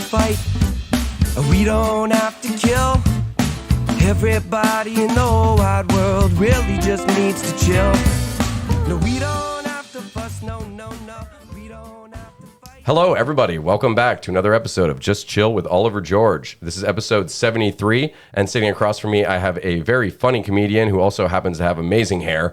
fight. We don't have to kill. Everybody in the whole wide world really just needs to chill. No, we don't have to fuss, no, we don't have to fight. Hello, everybody. Welcome back to another episode of Just Chill with Oliver George. This is episode 73, and sitting across from me, I have a very funny comedian who also happens to have amazing hair.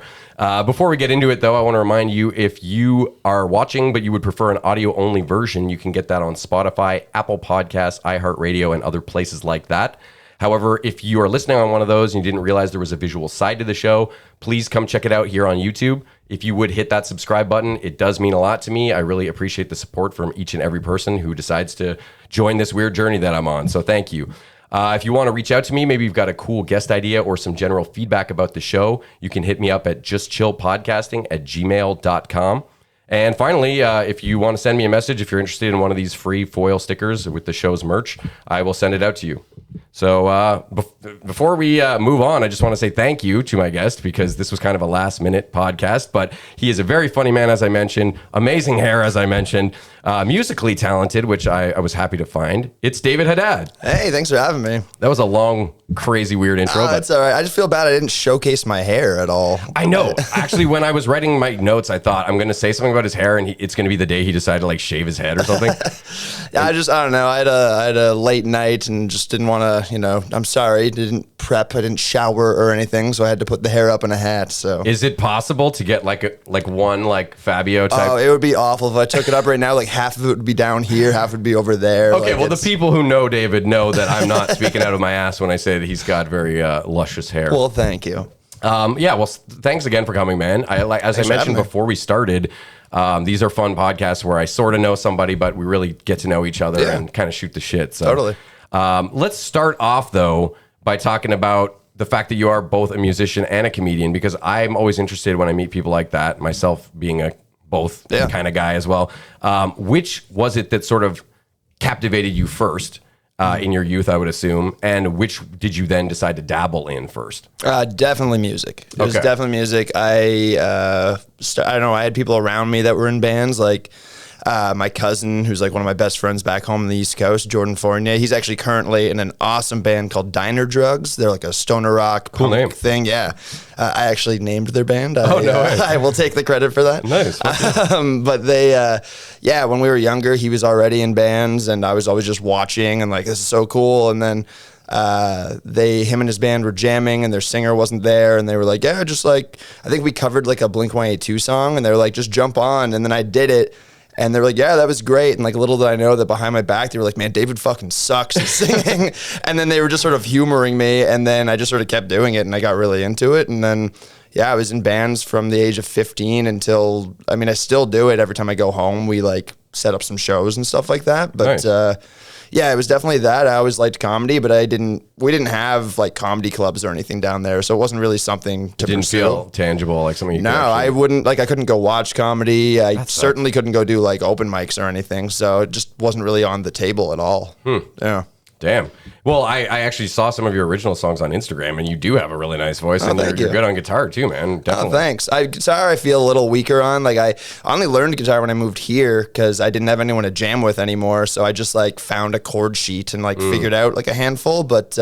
Before we get into it, though, I want to remind you, if you are watching but you would prefer an audio-only version, you can get that on Spotify, Apple Podcasts, iHeartRadio, and other places like that. However, if you are listening on one of those and you didn't realize there was a visual side to the show, please come check it out here on YouTube. If you would hit that subscribe button, it does mean a lot to me. I really appreciate the support from each and every person who decides to join this weird journey that I'm on. So thank you. If you want to reach out to me, maybe you've got a cool guest idea or some general feedback about the show, you can hit me up at justchillpodcasting@gmail.com. And finally, if you want to send me a message, if you're interested in one of these free foil stickers with the show's merch, I will send it out to you. So before we move on, I just want to say thank you to my guest, because this was kind of a last-minute podcast, but he is a very funny man, as I mentioned, amazing hair, as I mentioned, musically talented, which I was happy to find. It's David Haddad. Hey, thanks for having me. That was a long, crazy, weird intro. That's all right. I just feel bad I didn't showcase my hair at all. I know. Actually, when I was writing my notes, I thought I'm going to say something about his hair, and it's going to be the day he decided to like shave his head or something. Yeah, I don't know. I had a late night and just didn't want to, I'm sorry, didn't prep, I didn't shower or anything, so I had to put the hair up in a hat. So is it possible to get like one Fabio type? Oh, it would be awful if I took it up right now. Like half of it would be down here, half would be over there. Okay, well, the people who know David know that I'm not speaking out of my ass when I say that he's got very luscious hair. Well, thank you. Thanks again for coming, man. As I mentioned before we started, these are fun podcasts where I sort of know somebody, but we really get to know each other and kind of shoot the shit. So, totally. Let's start off, though, by talking about the fact that you are both a musician and a comedian, because I'm always interested when I meet people like that, myself being a both kind of guy as well. Which was it that sort of captivated you first in your youth, I would assume, and which did you then decide to dabble in first? Definitely music. It was definitely music. I don't know, I had people around me that were in bands, like my cousin, who's like one of my best friends back home on the East Coast, Jordan Fournier. He's actually currently in an awesome band called Diner Drugs. They're like a stoner rock cool punk name thing. Yeah, I actually named their band. No way. I will take the credit for that. Nice. But they, when we were younger, he was already in bands, and I was always just watching and like, this is so cool. And then him and his band were jamming, and their singer wasn't there, and they were like, I think we covered like a Blink-182 song, and they were like, just jump on. And then I did it. And they were like, yeah, that was great. And like, little did I know that behind my back, they were like, man, David fucking sucks at singing. And then they were just sort of humoring me. And then I just sort of kept doing it, and I got really into it. And then, I was in bands from the age of 15 until, I still do it every time I go home. We like set up some shows and stuff like that. But nice. It was definitely that. I always liked comedy, but we didn't have like comedy clubs or anything down there. So it wasn't really something to didn't pursue. Feel tangible, like something you could I wouldn't, I couldn't go watch comedy. I certainly couldn't go do like open mics or anything. So it just wasn't really on the table at all. Yeah. Damn. Well, I actually saw some of your original songs on Instagram, and you do have a really nice voice, and you're good on guitar too, man. Definitely. Thanks. Guitar I feel a little weaker on. Like I only learned guitar when I moved here because I didn't have anyone to jam with anymore. So I just like found a chord sheet and like figured out like a handful. But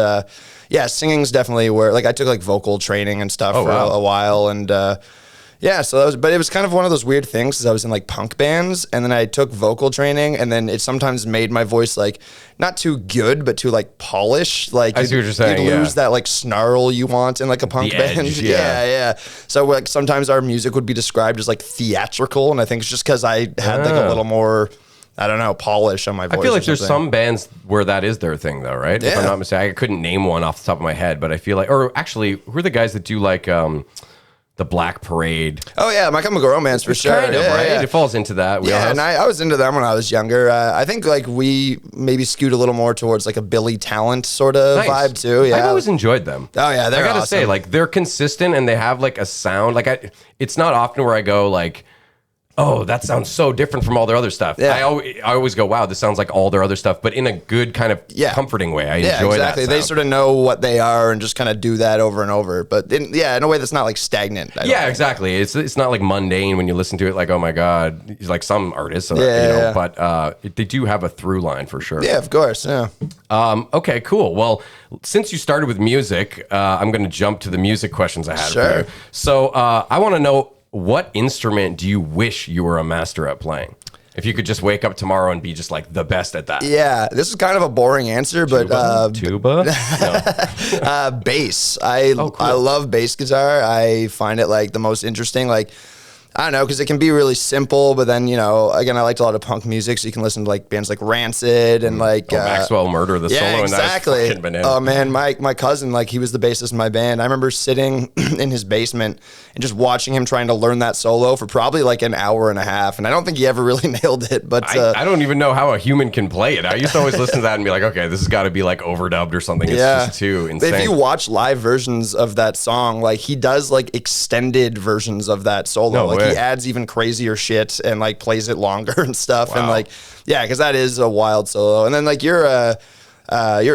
singing's definitely where like I took like vocal training and stuff for a while, and but it was kind of one of those weird things because I was in like punk bands, and then I took vocal training, and then it sometimes made my voice like not too good, but too like polished. Like I see what you're saying. You'd lose that like snarl you want in like a punk band. Yeah. So like sometimes our music would be described as like theatrical, and I think it's just because I had like a little more, I don't know, polish on my voice. I feel like there's some bands where that is their thing, though, right? Yeah. If I'm not mistaken, I couldn't name one off the top of my head, but I feel like, or actually, who are the guys that do like the Black Parade? Oh yeah, My Chemical Romance for sure. Kind of, right? Yeah. It falls into that. And I was into them when I was younger. I think like we maybe skewed a little more towards like a Billy Talent sort of vibe too. Yeah, I've always enjoyed them. Oh yeah, they're I gotta awesome. say, like they're consistent and they have like a sound. Like it's not often where I go like, Oh, that sounds so different from all their other stuff. Yeah. I always go, wow, this sounds like all their other stuff, but in a good kind of comforting way. I enjoy exactly. that They sound. sort of know what they are and just kind of do that over and over. But in a way that's not like stagnant. I don't think. Exactly. It's not like mundane when you listen to it. Like, oh my god, like some artists, But they do have a through line for sure. Yeah, of course. Yeah. Okay, cool. Well, since you started with music, I'm going to jump to the music questions I had for you. So I want to know, what instrument do you wish you were a master at playing? If you could just wake up tomorrow and be just like the best at that. Yeah, this is kind of a boring answer, but tuba? No. Bass. I love bass guitar. I find it like the most interesting. Like, I don't know, because it can be really simple, but then, again, I liked a lot of punk music, so you can listen to like bands like Rancid and like Maxwell Murder, the solo, exactly. and that was fucking bananas. Oh man, my cousin, like he was the bassist in my band. I remember sitting in his basement and just watching him trying to learn that solo for probably like an hour and a half, and I don't think he ever really nailed it. But I don't even know how a human can play it. I used to always listen to that and be like, okay, this has got to be like overdubbed or something. It's just too insane. If you watch live versions of that song, like he does like extended versions of that solo. No way. He adds even crazier shit and like plays it longer and stuff. Wow. And like, because that is a wild solo. And then like you're a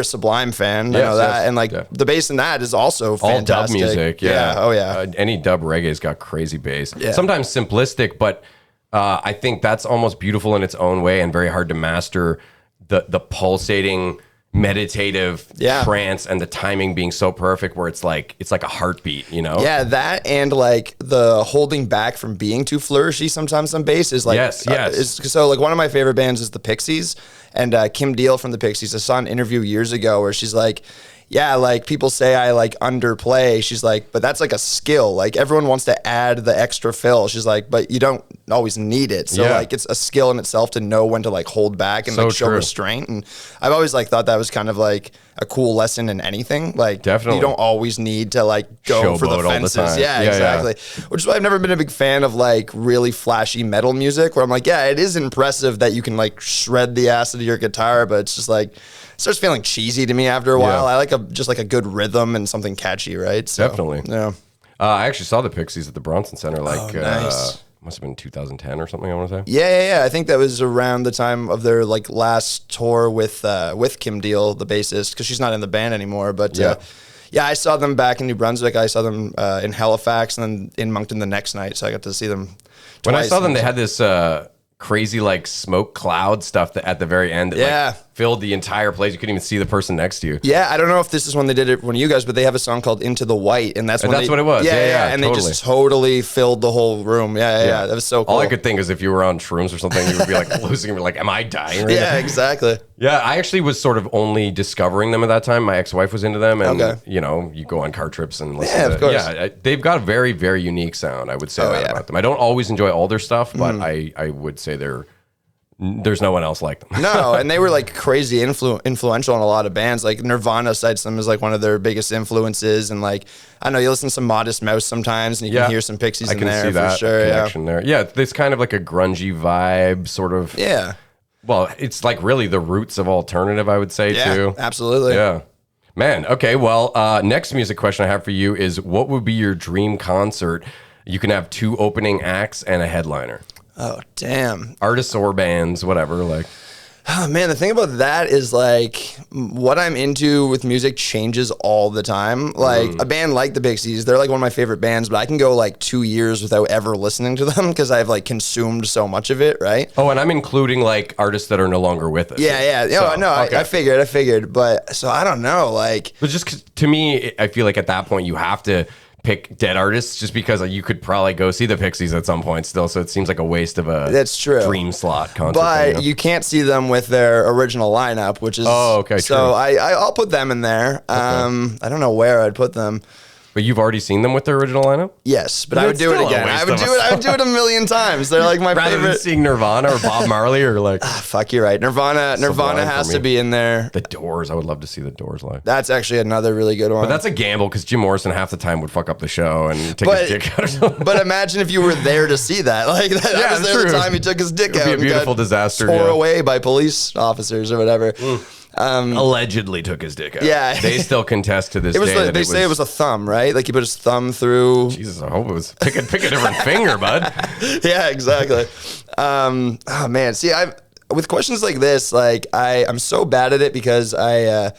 Sublime fan, I know that, and like the bass in that is also fantastic. All dub music, Oh yeah. Any dub reggae's got crazy bass. Yeah. Sometimes simplistic, but I think that's almost beautiful in its own way and very hard to master. The pulsating, meditative trance and the timing being so perfect, where it's like a heartbeat, Yeah, that and like the holding back from being too flourishy sometimes on bass is like yes. So like one of my favorite bands is the Pixies, and Kim Deal from the Pixies. I saw an interview years ago where she's like, yeah, like people say I like underplay. She's like, but that's like a skill. Like everyone wants to add the extra fill. She's like, but you don't always need it. So like it's a skill in itself to know when to like hold back and like show restraint. And I've always like thought that was kind of like a cool lesson in anything. Like definitely, you don't always need to like go for the fences. All the time. Yeah, exactly. Which is why I've never been a big fan of like really flashy metal music, where I'm like, yeah, it is impressive that you can like shred the acid of your guitar, but it's just like, it starts feeling cheesy to me after a while. I like just like a good rhythm and something catchy, right? So, definitely. Yeah. I actually saw the Pixies at the Bronson Center nice. Must have been 2010 or something, I want to say. Yeah. I think that was around the time of their like last tour with Kim Deal, the bassist, because she's not in the band anymore. But I saw them back in New Brunswick. I saw them in Halifax and then in Moncton the next night. So I got to see them twice. When I saw them, they had this crazy like smoke cloud stuff that at the very end that like filled the entire place. You couldn't even see the person next to you. Yeah, I don't know if this is when they did it when you guys, but they have a song called Into the White, and that's what it was. Yeah, and totally. They just totally filled the whole room. Yeah, that was so cool. All I could think is if you were on shrooms or something, you would be like losing, you're like, am I dying right now? Exactly. Yeah, I actually was sort of only discovering them at that time. My ex-wife was into them, and you go on car trips and listen to of course. Yeah, they've got a very, very unique sound, I would say about them. I don't always enjoy all their stuff, but I would say there's no one else like them. No, and they were like crazy influential in a lot of bands. Like Nirvana cites them as like one of their biggest influences, and like I know you listen to some Modest Mouse sometimes, and you can hear some Pixies in there for sure. Connection there. Yeah, it's kind of like a grungy vibe, sort of. Yeah. Well, it's like really the roots of alternative, I would say too. Absolutely. Yeah. Man, okay. Well, next music question I have for you is, what would be your dream concert? You can have 2 opening acts and a headliner. Oh, damn. Artists or bands, whatever. Like, oh, man, the thing about that is like what I'm into with music changes all the time. Like a band like the Pixies, they're like one of my favorite bands, but I can go like 2 years without ever listening to them because I've like consumed so much of it, right? Oh, and I'm including like artists that are no longer with us. Yeah. So, I figured. But so I don't know. Like, but just to me, I feel like at that point you have to pick dead artists just because you could probably go see the Pixies at some point still, so it seems like a waste of a dream slot concert. But you can't see them with their original lineup, which is so I'll put them in there. I don't know where I'd put them. But you've already seen them with their original lineup? Yes, but I would do it again. I would do it a million times. They're like my favorite. Rather than seeing Nirvana or Bob Marley or like... fuck, you're right. Nirvana has to be in there. The Doors. I would love to see the Doors live. That's actually another really good one. But that's a gamble because Jim Morrison half the time would fuck up the show and take his dick out or something. But imagine if you were there to see that. Like that was there the time he took his dick out. It would be a beautiful disaster. Tore away by police officers or whatever. Allegedly took his dick out. Yeah. They still contest to this It was day. they say it was a thumb, right? Like he put his thumb through. Jesus, I hope it was. Pick a different finger, bud. Yeah, exactly. Oh man, see, with questions like this, like I'm so bad at it because I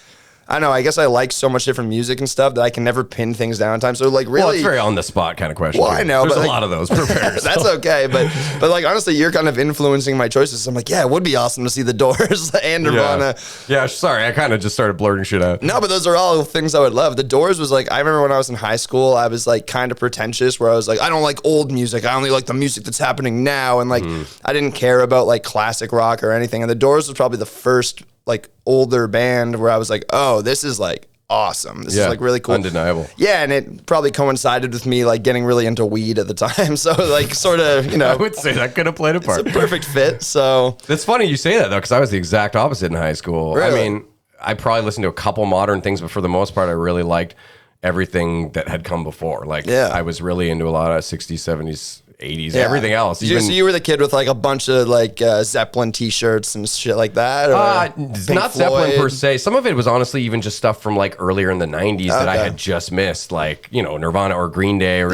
don't know. I guess I like so much different music and stuff that I can never pin things down in time. So like, really, Well, it's very on the spot kind of question. Well, I know, There's but a like, lot of those prepared. That's okay, but like honestly, you're kind of influencing my choices. So I'm like, yeah, it would be awesome to see the Doors and Nirvana. Yeah, sorry, I kind of just started blurting shit out. No, but those are all things I would love. The Doors was like, I remember when I was in high school, I was like kind of pretentious where I was like, I don't like old music. I only like the music that's happening now. And like, I didn't care about like classic rock or anything. And the Doors was probably the first like older band where I was like, oh, this is like awesome. This is like really cool. Undeniable. Yeah, and it probably coincided with me like getting really into weed at the time. So like sort of, you know. I would say that could have played a part. It's a perfect fit. So it's funny you say that though, because I was the exact opposite in high school. Really? I mean, I probably listened to a couple modern things, but for the most part, I really liked everything that had come before. Like, I was really into a lot of 60s, 70s, 80s, everything else. So you were the kid with like a bunch of like Zeppelin t-shirts and shit like that? Or not Zeppelin per se. Some of it was honestly even just stuff from like earlier in the 90s that I had just missed, like, you know, Nirvana or Green Day or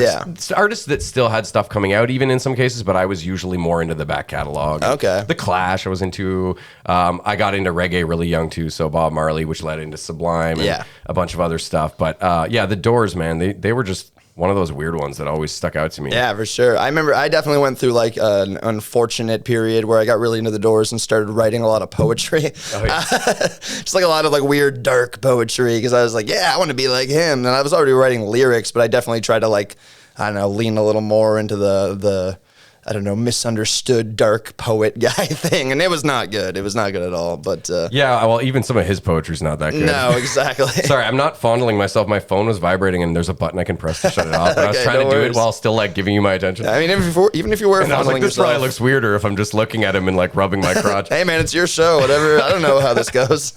artists that still had stuff coming out even in some cases, but I was usually more into the back catalog. Okay. The Clash I was into. I got into reggae really young too, so Bob Marley, which led into Sublime and a bunch of other stuff. But the Doors, man, they were just one of those weird ones that always stuck out to me. Yeah, for sure. I remember I definitely went through like an unfortunate period where I got really into the Doors and started writing a lot of poetry. Oh, yeah. Just like a lot of like weird dark poetry because I was like, yeah, I want to be like him. And I was already writing lyrics, but I definitely tried to like, I don't know, lean a little more into the I don't know, misunderstood dark poet guy thing. And it was not good. It was not good at all. But yeah, well, even some of his poetry's not that good. No, exactly. Sorry, I'm not fondling myself. My phone was vibrating and there's a button I can press to shut it off. And I was trying to do it while still like giving you my attention. I mean, even if you were and I was like, this yourself, probably looks weirder if I'm just looking at him and like rubbing my crotch. Hey man, it's your show, whatever. I don't know how this goes.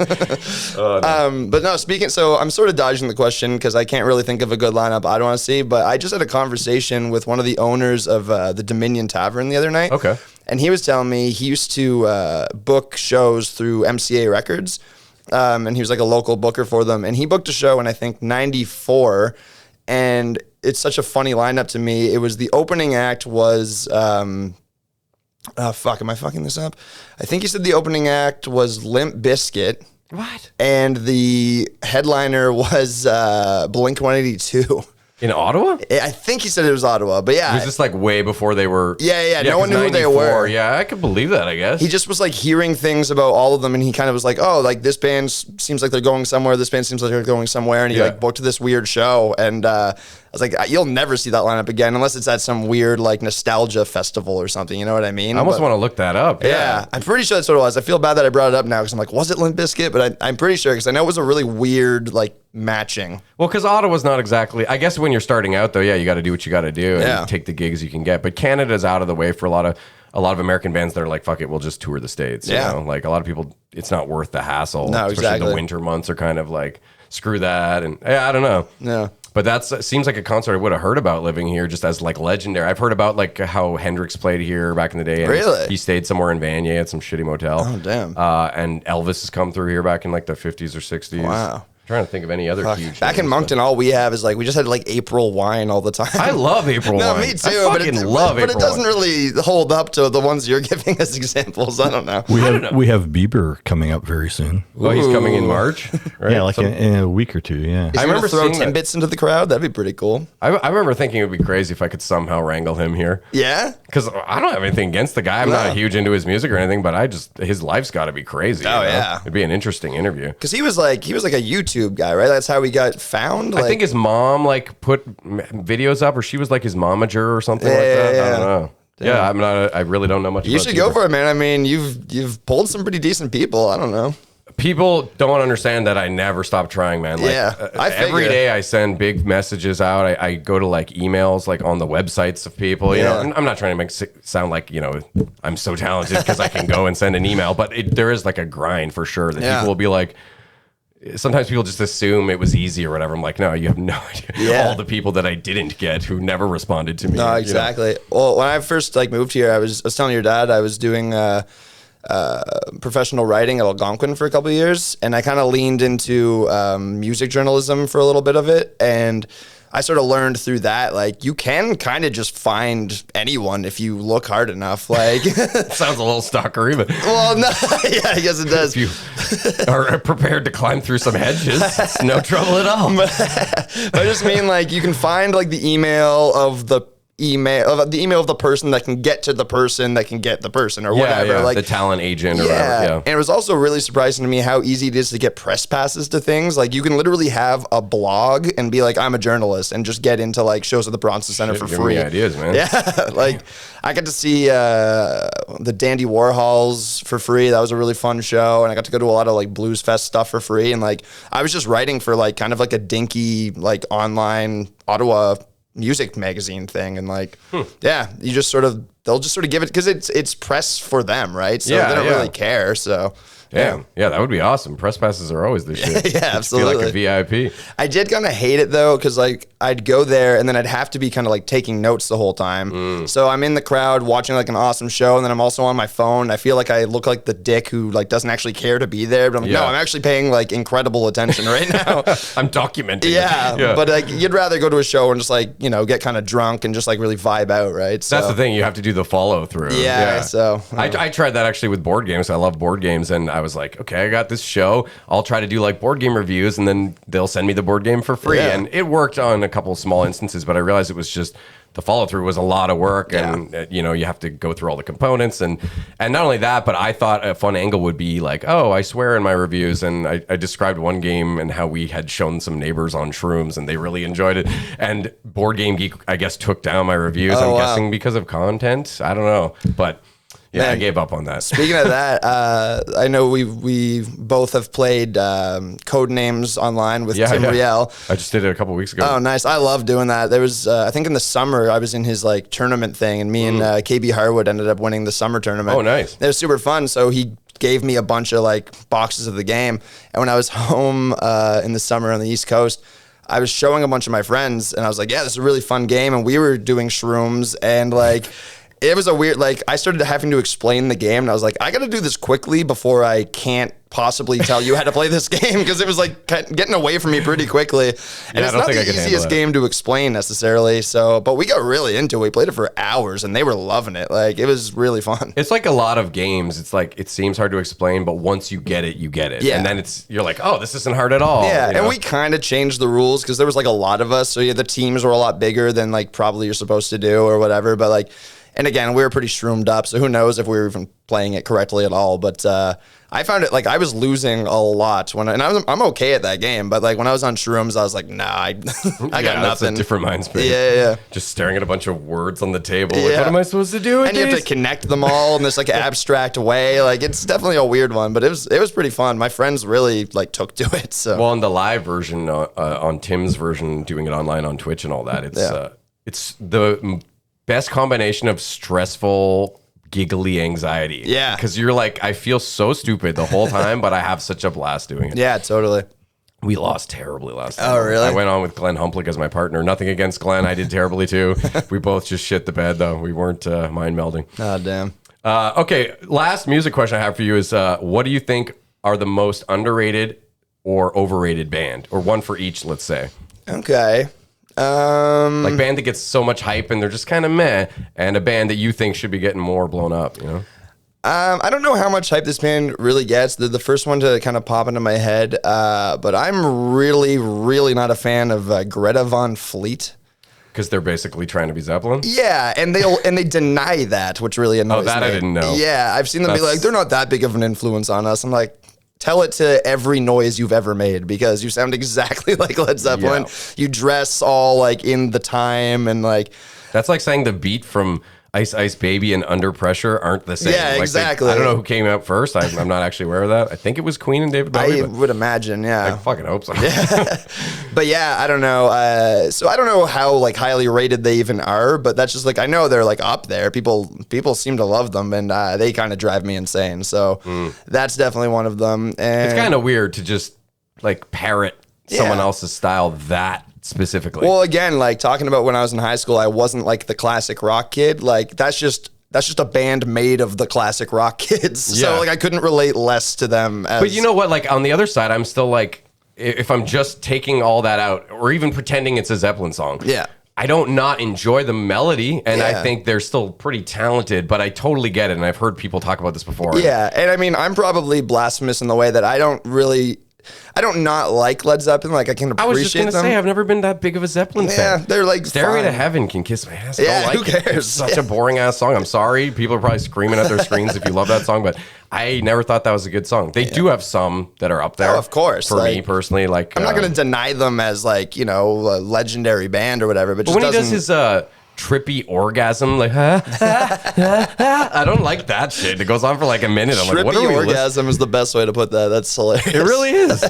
No. But no, so I'm sort of dodging the question because I can't really think of a good lineup I'd want to see, but I just had a conversation with one of the owners of the Dominion Tavern the other night. Okay. And he was telling me he used to book shows through MCA Records. And he was like a local booker for them. And he booked a show in, I think, 94. And it's such a funny lineup to me. It was the opening act was, am I fucking this up? I think he said the opening act was Limp Bizkit. What? And the headliner was Blink-182. In Ottawa? I think he said it was Ottawa, but yeah. Was this like way before they were? Yeah. No one knew who they were. Yeah, I could believe that, I guess. He just was like hearing things about all of them, and he kind of was like, oh, like this band seems like they're going somewhere. This band seems like they're going somewhere. And he like booked this weird show. And I was like, you'll never see that lineup again unless it's at some weird like nostalgia festival or something. You know what I mean? I almost want to look that up. Yeah. I'm pretty sure that's what it was. I feel bad that I brought it up now because I'm like, was it Limp Bizkit? But I'm pretty sure because I know it was a really weird like matching. Well, because Ottawa's not exactly, I guess when you're starting out though, yeah, you got to do what you got to do and take the gigs you can get. But Canada's out of the way for a lot of American bands that are like, fuck it, we'll just tour the States. You know? Like a lot of people, it's not worth the hassle. No, especially exactly. the winter months are kind of like, screw that. And I don't know. Yeah. But that seems like a concert I would have heard about living here just as like legendary. I've heard about like how Hendrix played here back in the day. And really? He stayed somewhere in Vanier at some shitty motel. Oh, damn. And Elvis has come through here back in like the 50s or 60s. Wow. I'm trying to think of any other huge back in Moncton, all we have is like we just had like April wine all the time. I love April wine. No, me too. I fucking love April but it doesn't really hold up to the ones you're giving as examples. I don't know. We have Bieber coming up very soon. Oh, he's coming in March, right? Yeah, like in a week or two. Yeah. I remember throwing Timbits into the crowd. That'd be pretty cool. I remember thinking it would be crazy if I could somehow wrangle him here. Yeah, because I don't have anything against the guy. I'm not huge into his music or anything, but his life's got to be crazy. Oh yeah, it'd be an interesting interview. Because he was like a YouTube guy, right? That's how we got found. I think his mom like put videos up, or she was like his momager or something like that. I don't know. Damn. Yeah, I really don't know much. You should go for it, man. I mean, you've pulled some pretty decent people. I don't know. People don't understand that I never stop trying, man. Like, every day I send big messages out. I go to like emails like on the websites of people. You know, and I'm not trying to make it sound like I'm so talented because I can go and send an email, but there is like a grind for sure that people will be like. Sometimes people just assume it was easy or whatever. I'm like, no, you have no idea. All the people that I didn't get who never responded to me. No, exactly. Well, when I first like moved here, I was telling your dad I was doing professional writing at Algonquin for a couple of years, and I kind of leaned into music journalism for a little bit of it, and I sort of learned through that, like, you can kind of just find anyone if you look hard enough. Like, Sounds a little stalkery, but well, no, yeah, I guess it does. if you are prepared to climb through some hedges, it's no trouble at all. I just mean, like, you can find like the email of the person that can get to the person that can get the person or whatever. Like the talent agent or yeah. whatever. Yeah. And it was also really surprising to me how easy it is to get press passes to things. Like, you can literally have a blog and be like, I'm a journalist, and just get into like shows at the Bronson Center for Give free. me ideas, man. Yeah. Like, I got to see the Dandy Warhols for free. That was a really fun show. And I got to go to a lot of like Blues Fest stuff for free. And like, I was just writing for like kind of like a dinky, like online Ottawa music magazine thing, and like yeah, you just sort of, they'll just sort of give it because it's press for them, right? So Yeah, they don't yeah. really care. So Yeah, that would be awesome. Press passes are always the shit. Yeah, absolutely. Be like a VIP. I did kind of hate it though, because like I'd go there and then I'd have to be kind of like taking notes the whole time. So I'm in the crowd watching like an awesome show, and then I'm also on my phone. I feel like I look like the dick who like doesn't actually care to be there, but I'm like, Yeah. no, I'm actually paying like incredible attention right now. I'm documenting. Yeah, but like you'd rather go to a show and just like, you know, get kind of drunk and just like really vibe out, right? So That's the thing. You have to do the follow through. Yeah, so I tried that actually with board games. I love board games, and I was like, okay, I got this show. I'll try to do like board game reviews, and then they'll send me the board game for free. Yeah. And it worked on a couple of small instances, but I realized it was just the follow through was a lot of work, and you know, you have to go through all the components, and not only that, but I thought a fun angle would be like, oh, I swear in my reviews, and I described one game and how we had shown some neighbors on shrooms, and they really enjoyed it. And Board Game Geek, I guess, took down my reviews. I'm guessing because of content. I don't know, but. Yeah, Man, I gave up on that. Speaking of that, I know we both have played code names online with Tim Riel. I just did it a couple weeks ago. Oh, nice. I love doing that. There was, I think in the summer, I was in his like tournament thing, and me and KB Harwood ended up winning the summer tournament. Oh, nice. It was super fun. So he gave me a bunch of like boxes of the game. And when I was home in the summer on the East Coast, I was showing a bunch of my friends, and I was like, yeah, this is a really fun game. And we were doing shrooms, and like, it was a weird, like, I started having to explain the game, and I was like, I got to do this quickly before I can't possibly tell you how to play this game, because it was like getting away from me pretty quickly. And it's not the easiest game to explain necessarily. So, but we got really into it. We played it for hours, and they were loving it. Like, it was really fun. It's like a lot of games. It's like, it seems hard to explain, but once you get it, you get it. Yeah. And then you're like, oh, this isn't hard at all. Yeah, you know? and we kind of changed the rules because there was like a lot of us. So yeah, the teams were a lot bigger than like probably you're supposed to do or whatever. But like, and again, we were pretty shroomed up, so who knows if we were even playing it correctly at all. But I found it, like, I was losing a lot I'm okay at that game, but like when I was on shrooms, I was like, nah, I got That's nothing. a different mind space. Yeah. Just staring at a bunch of words on the table. Like, what am I supposed to do with And you have to connect them all in this like abstract way. Like, it's definitely a weird one, but it was pretty fun. My friends really like took to it. So Well, on the live version, on Tim's version, doing it online on Twitch and all that, it's the best combination of stressful, giggly anxiety. Yeah. Because you're like, I feel so stupid the whole time, but I have such a blast doing it. yeah, totally. We lost terribly last time. Oh, really? I went on with Glenn Humplick as my partner. Nothing against Glenn. I did terribly too. We both just shit the bed, though. We weren't mind melding. Oh, damn. Okay, last music question I have for you is, what do you think are the most underrated or overrated band? Or one for each, let's say. Okay. Like band that gets so much hype and they're just kind of meh, and a band that you think should be getting more blown up, you know? I don't know how much hype this band really gets. They're the first one to kind of pop into my head, but I'm really, really not a fan of Greta Van Fleet. Because they're basically trying to be Zeppelin? Yeah, and they deny that, which really annoys me. that I didn't know. Yeah, I've seen them be like, they're not that big of an influence on us. I'm like, tell it to every noise you've ever made, because you sound exactly like Led Zeppelin. Yeah. You dress all like in the time, and like, That's like saying the beat from Ice Ice Baby and Under Pressure aren't the same. Yeah, Like exactly. I don't know who came out first. I'm not actually aware of that. I think it was Queen and David Bowie. I But would imagine, yeah. I fucking hope so. But yeah, I don't know. So I don't know how like highly rated they even are, but that's just like, I know they're like up there. People seem to love them, and they kind of drive me insane. So that's definitely one of them. And It's kind of weird to just like parrot someone Yeah. else's style that specifically. well, again, like talking about when I was in high school, I wasn't like the classic rock kid. Like that's that's just a band made of the classic rock kids. Yeah. So like I couldn't relate less to them. As, But you know what? Like on the other side, I'm still like, if I'm just taking all that out, or even pretending it's a Zeppelin song, Yeah. I don't not enjoy the melody, and I Yeah. think they're still pretty talented. But I totally get it, and I've heard people talk about this before. Yeah, and I mean, I'm probably blasphemous in the way that I don't not like Led Zeppelin. Like I can I was just appreciate gonna them. say I've never been that big of a Zeppelin Yeah, fan. they're like Stairway to fine. Heaven can kiss my ass. I Yeah, don't like who it. cares? It's such a boring ass song. I'm sorry. People are probably screaming at their screens if you love that song, but I never thought that was a good song. They do have some that are up there. Oh, of course. For me Like, personally, like I'm not going to deny them as like, you know, a legendary band or whatever, but just when he doesn't. does his trippy orgasm, like I don't like that shit. It goes on for like a minute. I'm like, what are Trippy we orgasm is the best way to put that. That's hilarious. It really is.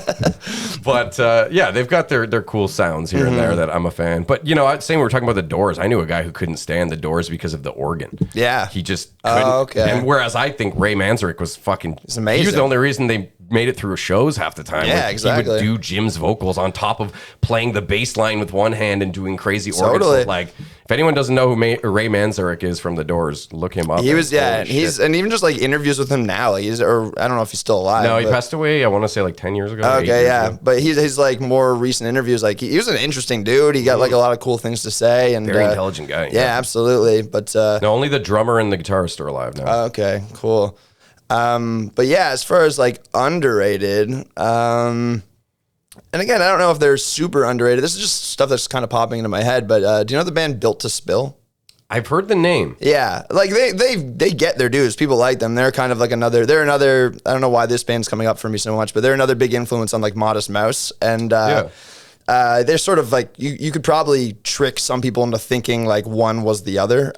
But yeah, they've got their cool sounds here and there that I'm a fan. But you know, saying we were talking about the Doors, I knew a guy who couldn't stand the Doors because of the organ. Yeah. He just couldn't. Oh, okay. And whereas I think Ray Manzarek was fucking amazing. He was the only reason they made it through shows half the time. Yeah, He exactly. would do Jim's vocals on top of playing the bass line with one hand and doing crazy organs. Totally. Like, if anyone doesn't know who Ray Manzarek is from the Doors, look him up. He was, yeah, Holy he's, shit. and even just like interviews with him now, like or I don't know if he's still alive. No, he but- passed away, I want to say like 10 years ago. 8 Okay, years yeah, ago. but he's like more recent interviews. Like he was an interesting dude. He got like a lot of cool things to say, and Very intelligent guy. Yeah, absolutely. But No, only the drummer and the guitarist are alive now. okay, cool. But yeah, as far as like underrated, and again, I don't know if they're super underrated. This is just stuff that's kind of popping into my head. But do you know the band Built to Spill? I've heard the name. Yeah, like they get their dues. People like them. They're kind of like another. They're another. I don't know why this band's coming up for me so much, but they're another big influence on like Modest Mouse, and they're sort of like you could probably trick some people into thinking like one was the other.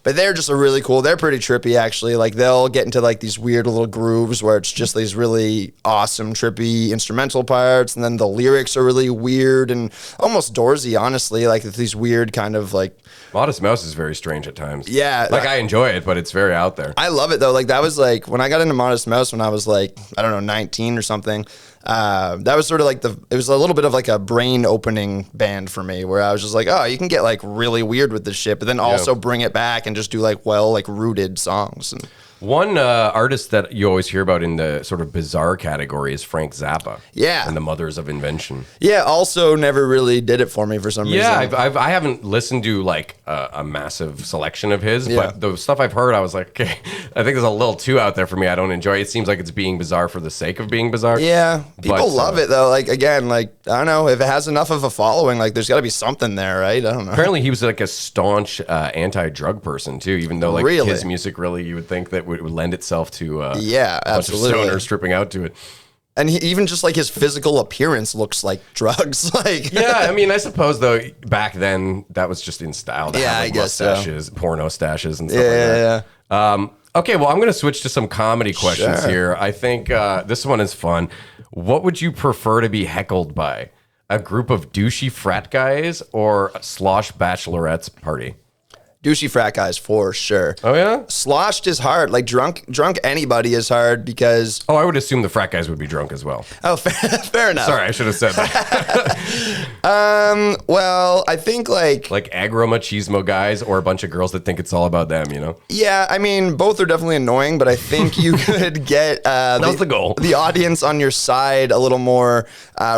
But they're just a really cool. They're pretty trippy actually. Like they'll get into like these weird little grooves where it's just these really awesome trippy instrumental parts, and then the lyrics are really weird and almost Doorsy. Honestly, like these weird kind of like. Modest Mouse is very strange at times. Yeah. Like I enjoy it, but it's very out there. I love it though. Like that was like when I got into Modest Mouse when I was like, I don't know, 19 or something. That was sort of like it was a little bit of like a brain opening band for me where I was just like, oh, you can get like really weird with this shit, but then also bring it back and just do like like rooted songs. And One artist that you always hear about in the sort of bizarre category is Frank Zappa. Yeah. And the Mothers of Invention. yeah, also never really did it for me for some Yeah, reason. I haven't listened to like a massive selection of his, Yeah. but the stuff I've heard, I was like, okay, I think it's a little too out there for me. I don't enjoy it. It seems like it's being bizarre for the sake of being bizarre. Yeah, people But, love it though. Like again, like I don't know if it has enough of a following. Like there's got to be something there, right? I don't know. Apparently, he was like a staunch anti-drug person too. Even though like Really? his music really, you would think that would lend itself to Yeah, a bunch of absolutely. stoners stripping out to it. And even just like his physical appearance looks like drugs. Like Yeah, I mean, I suppose though back then that was just in style. To Yeah, have, I like, guess so. mustaches, porno stashes, and stuff Yeah, like yeah, that. Okay, well, I'm going to switch to some comedy questions Sure. here. I think this one is fun. What would you prefer to be heckled by? A group of douchey frat guys or a slosh bachelorette's party? douchey frat guys for sure. Oh yeah. Sloshed is hard. Like drunk anybody is hard because Oh, I would assume the frat guys would be drunk as well. fair enough. Sorry, I should have said that. Well, I think like Like aggro machismo guys or a bunch of girls that think it's all about them, you know? yeah, I mean both are definitely annoying, but I think you could get was the goal. The audience on your side a little more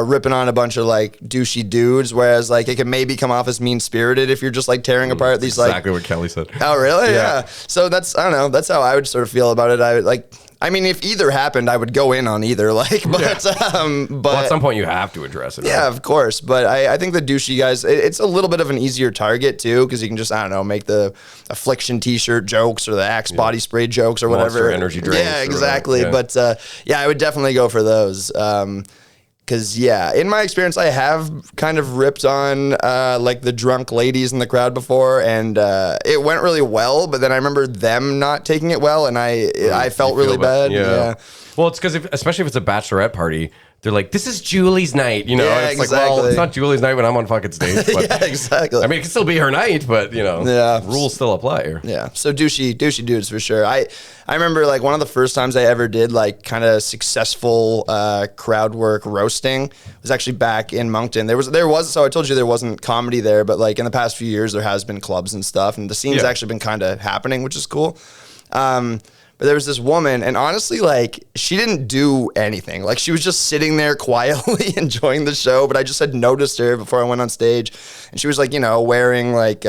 ripping on a bunch of like douchey dudes, whereas like it can maybe come off as mean spirited if you're just like tearing apart these like Exactly what Kelly said. Oh, really? Yeah. Yeah. So that's, I don't know, that's how I would sort of feel about it. I would like, I mean, if either happened, I would go in on either. Like, but, Well, at some point you have to address it. yeah, right? of course. But I think the douchey guys, it's a little bit of an easier target too, because you can just, I don't know, make the affliction t-shirt jokes or the Axe body spray jokes or Monster whatever. energy drinks Yeah, or exactly. whatever. Yeah. But yeah, I would definitely go for those. Because, yeah, in my experience, I have kind of ripped on like the drunk ladies in the crowd before, and it went really well. But then I remember them not taking it well, and I felt You feel really bad. Yeah. Well, it's because especially if it's a bachelorette party, they're like, "This is Julie's night," you know. Yeah, And it's like, well, exactly. it's not Julie's night when I'm on fucking stage. But, Yeah, exactly. I mean, it can still be her night, but you know, Yeah. rules still apply here. Yeah. So douchey dudes for sure. I remember like one of the first times I ever did like kind of successful crowd work roasting was actually back in Moncton. There was so I told you there wasn't comedy there, but like in the past few years there has been clubs and stuff, and the scene's actually been kind of happening, which is cool. But there was this woman, and honestly, like, she didn't do anything. Like, she was just sitting there quietly enjoying the show, but I just had noticed her before I went on stage. And she was, like, you know, wearing, like,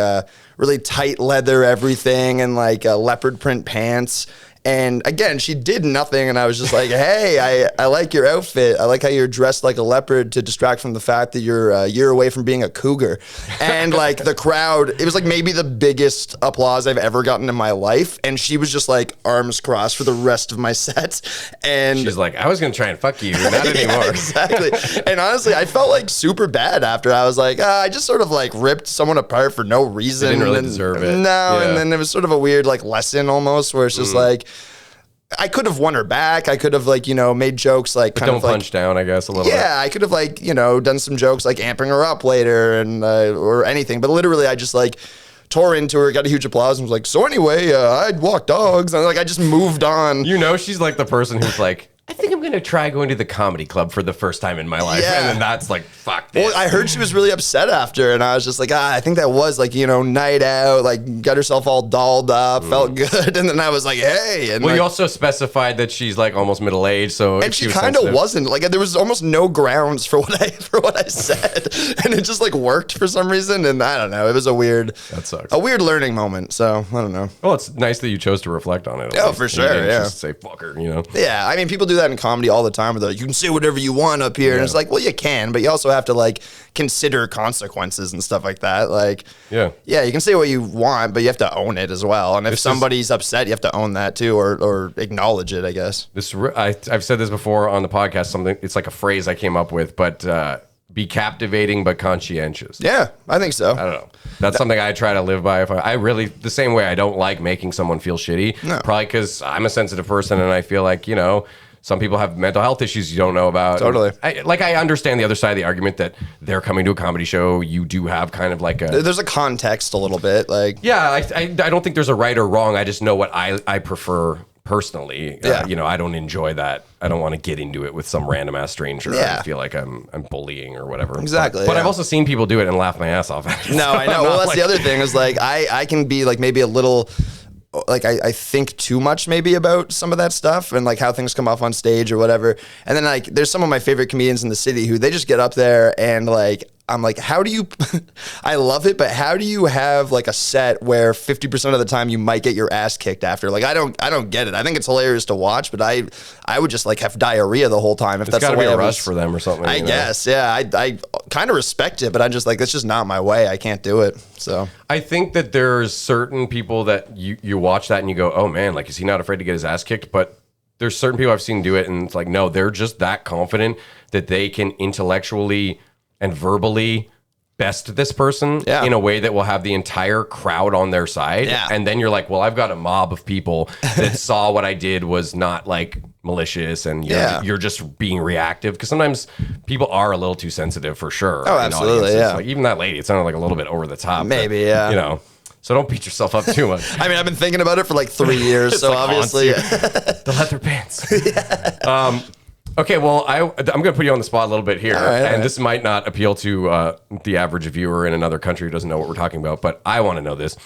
really tight leather everything and, like, leopard print pants. And again, she did nothing, and I was just like, hey, I like your outfit. I like how you're dressed like a leopard to distract from the fact that you're a year away from being a cougar. And like the crowd, it was like maybe the biggest applause I've ever gotten in my life. And she was just like arms crossed for the rest of my set. And She's like, I was going to try and fuck you, not anymore. yeah, exactly. And honestly, I felt like super bad after. I was like, I just sort of like ripped someone apart for no reason. They didn't really deserve it. No, Yeah. and then it was sort of a weird like lesson almost where it's just like, I could have won her back. I could have like, you know, made jokes like kind Don't of like, punch down, I guess, a little bit. yeah, I could have like, you know, done some jokes like amping her up later and or anything. But literally I just like tore into her, got a huge applause and was like, so anyway, I'd walk dogs. And like, I just moved on. You know, she's like the person who's like, I think I'm going to try going to the comedy club for the first time in my life. Yeah. And then that's like, fuck this. Well, I heard she was really upset after, and I was just like, I think that was like, you know, night out, like got herself all dolled up, felt good, and then I was like, hey. And Well, like, you also specified that she's like almost middle aged, so and if she was kind of sensitive- wasn't like there was almost no grounds for what I said, and it just like worked for some reason, and I don't know, it was a weird That sucks. a weird learning moment. So I don't know. Well, it's nice that you chose to reflect on it. at Oh, least. for You sure, didn't yeah. Just say fuck her, you know. Yeah, I mean, people do that in comedy all the time. Where they're like, you can say whatever you want up here, and it's like, well, you can, but you also have to like consider consequences and stuff like that. Like, Yeah. you can say what you want, but you have to own it as well. And if somebody's upset, you have to own that too, or acknowledge it, I guess. I've said this before on the podcast. Something it's like a phrase I came up with, but be captivating but conscientious. Yeah, I think so. I don't know. That's something I try to live by. If I really the same way I don't like making someone feel shitty. No. Probably because I'm a sensitive person and I feel like, you know, some people have mental health issues you don't know about. Totally. I understand the other side of the argument that they're coming to a comedy show. You do have kind of like a There's a context a little bit, like yeah. I don't think there's a right or wrong. I just know what I prefer personally. Yeah. You know, I don't enjoy that. I don't want to get into it with some random ass stranger. Yeah. I feel like I'm bullying or whatever. Exactly, But yeah. I've also seen people do it and laugh my ass off at it. No, I know. I'm Well, not that's the other thing is like I can be like maybe a little like I think too much maybe about some of that stuff and like how things come off on stage or whatever. And then like there's some of my favorite comedians in the city who they just get up there and like I'm like, how do you I love it, but how do you have like a set where 50% of the time you might get your ass kicked after? Like I don't get it. I think it's hilarious to watch, but I would just like have diarrhea the whole time if It's that's got to the be way a I rush was. for them or something. I you know? guess, yeah. I kind of respect it, but I'm just like, that's just not my way. I can't do it. So I think that there's certain people that you watch that and you go, oh man, like is he not afraid to get his ass kicked? But there's certain people I've seen do it and it's like, no, they're just that confident that they can intellectually and verbally best this person Yeah. in a way that will have the entire crowd on their side. Yeah. And then you're like, well, I've got a mob of people that saw what I did was not like malicious and you're just being reactive. Because sometimes people are a little too sensitive for sure. Oh, in absolutely, audiences. yeah. Like even that lady, it sounded like a little bit over the top. Maybe, but, yeah. You know, so don't beat yourself up too much. I mean, I've been thinking about it for like 3 years, so like obviously, the leather pants. Okay, well, I'm going to put you on the spot a little bit here, All right. This might not appeal to the average viewer in another country who doesn't know what we're talking about, but I want to know this.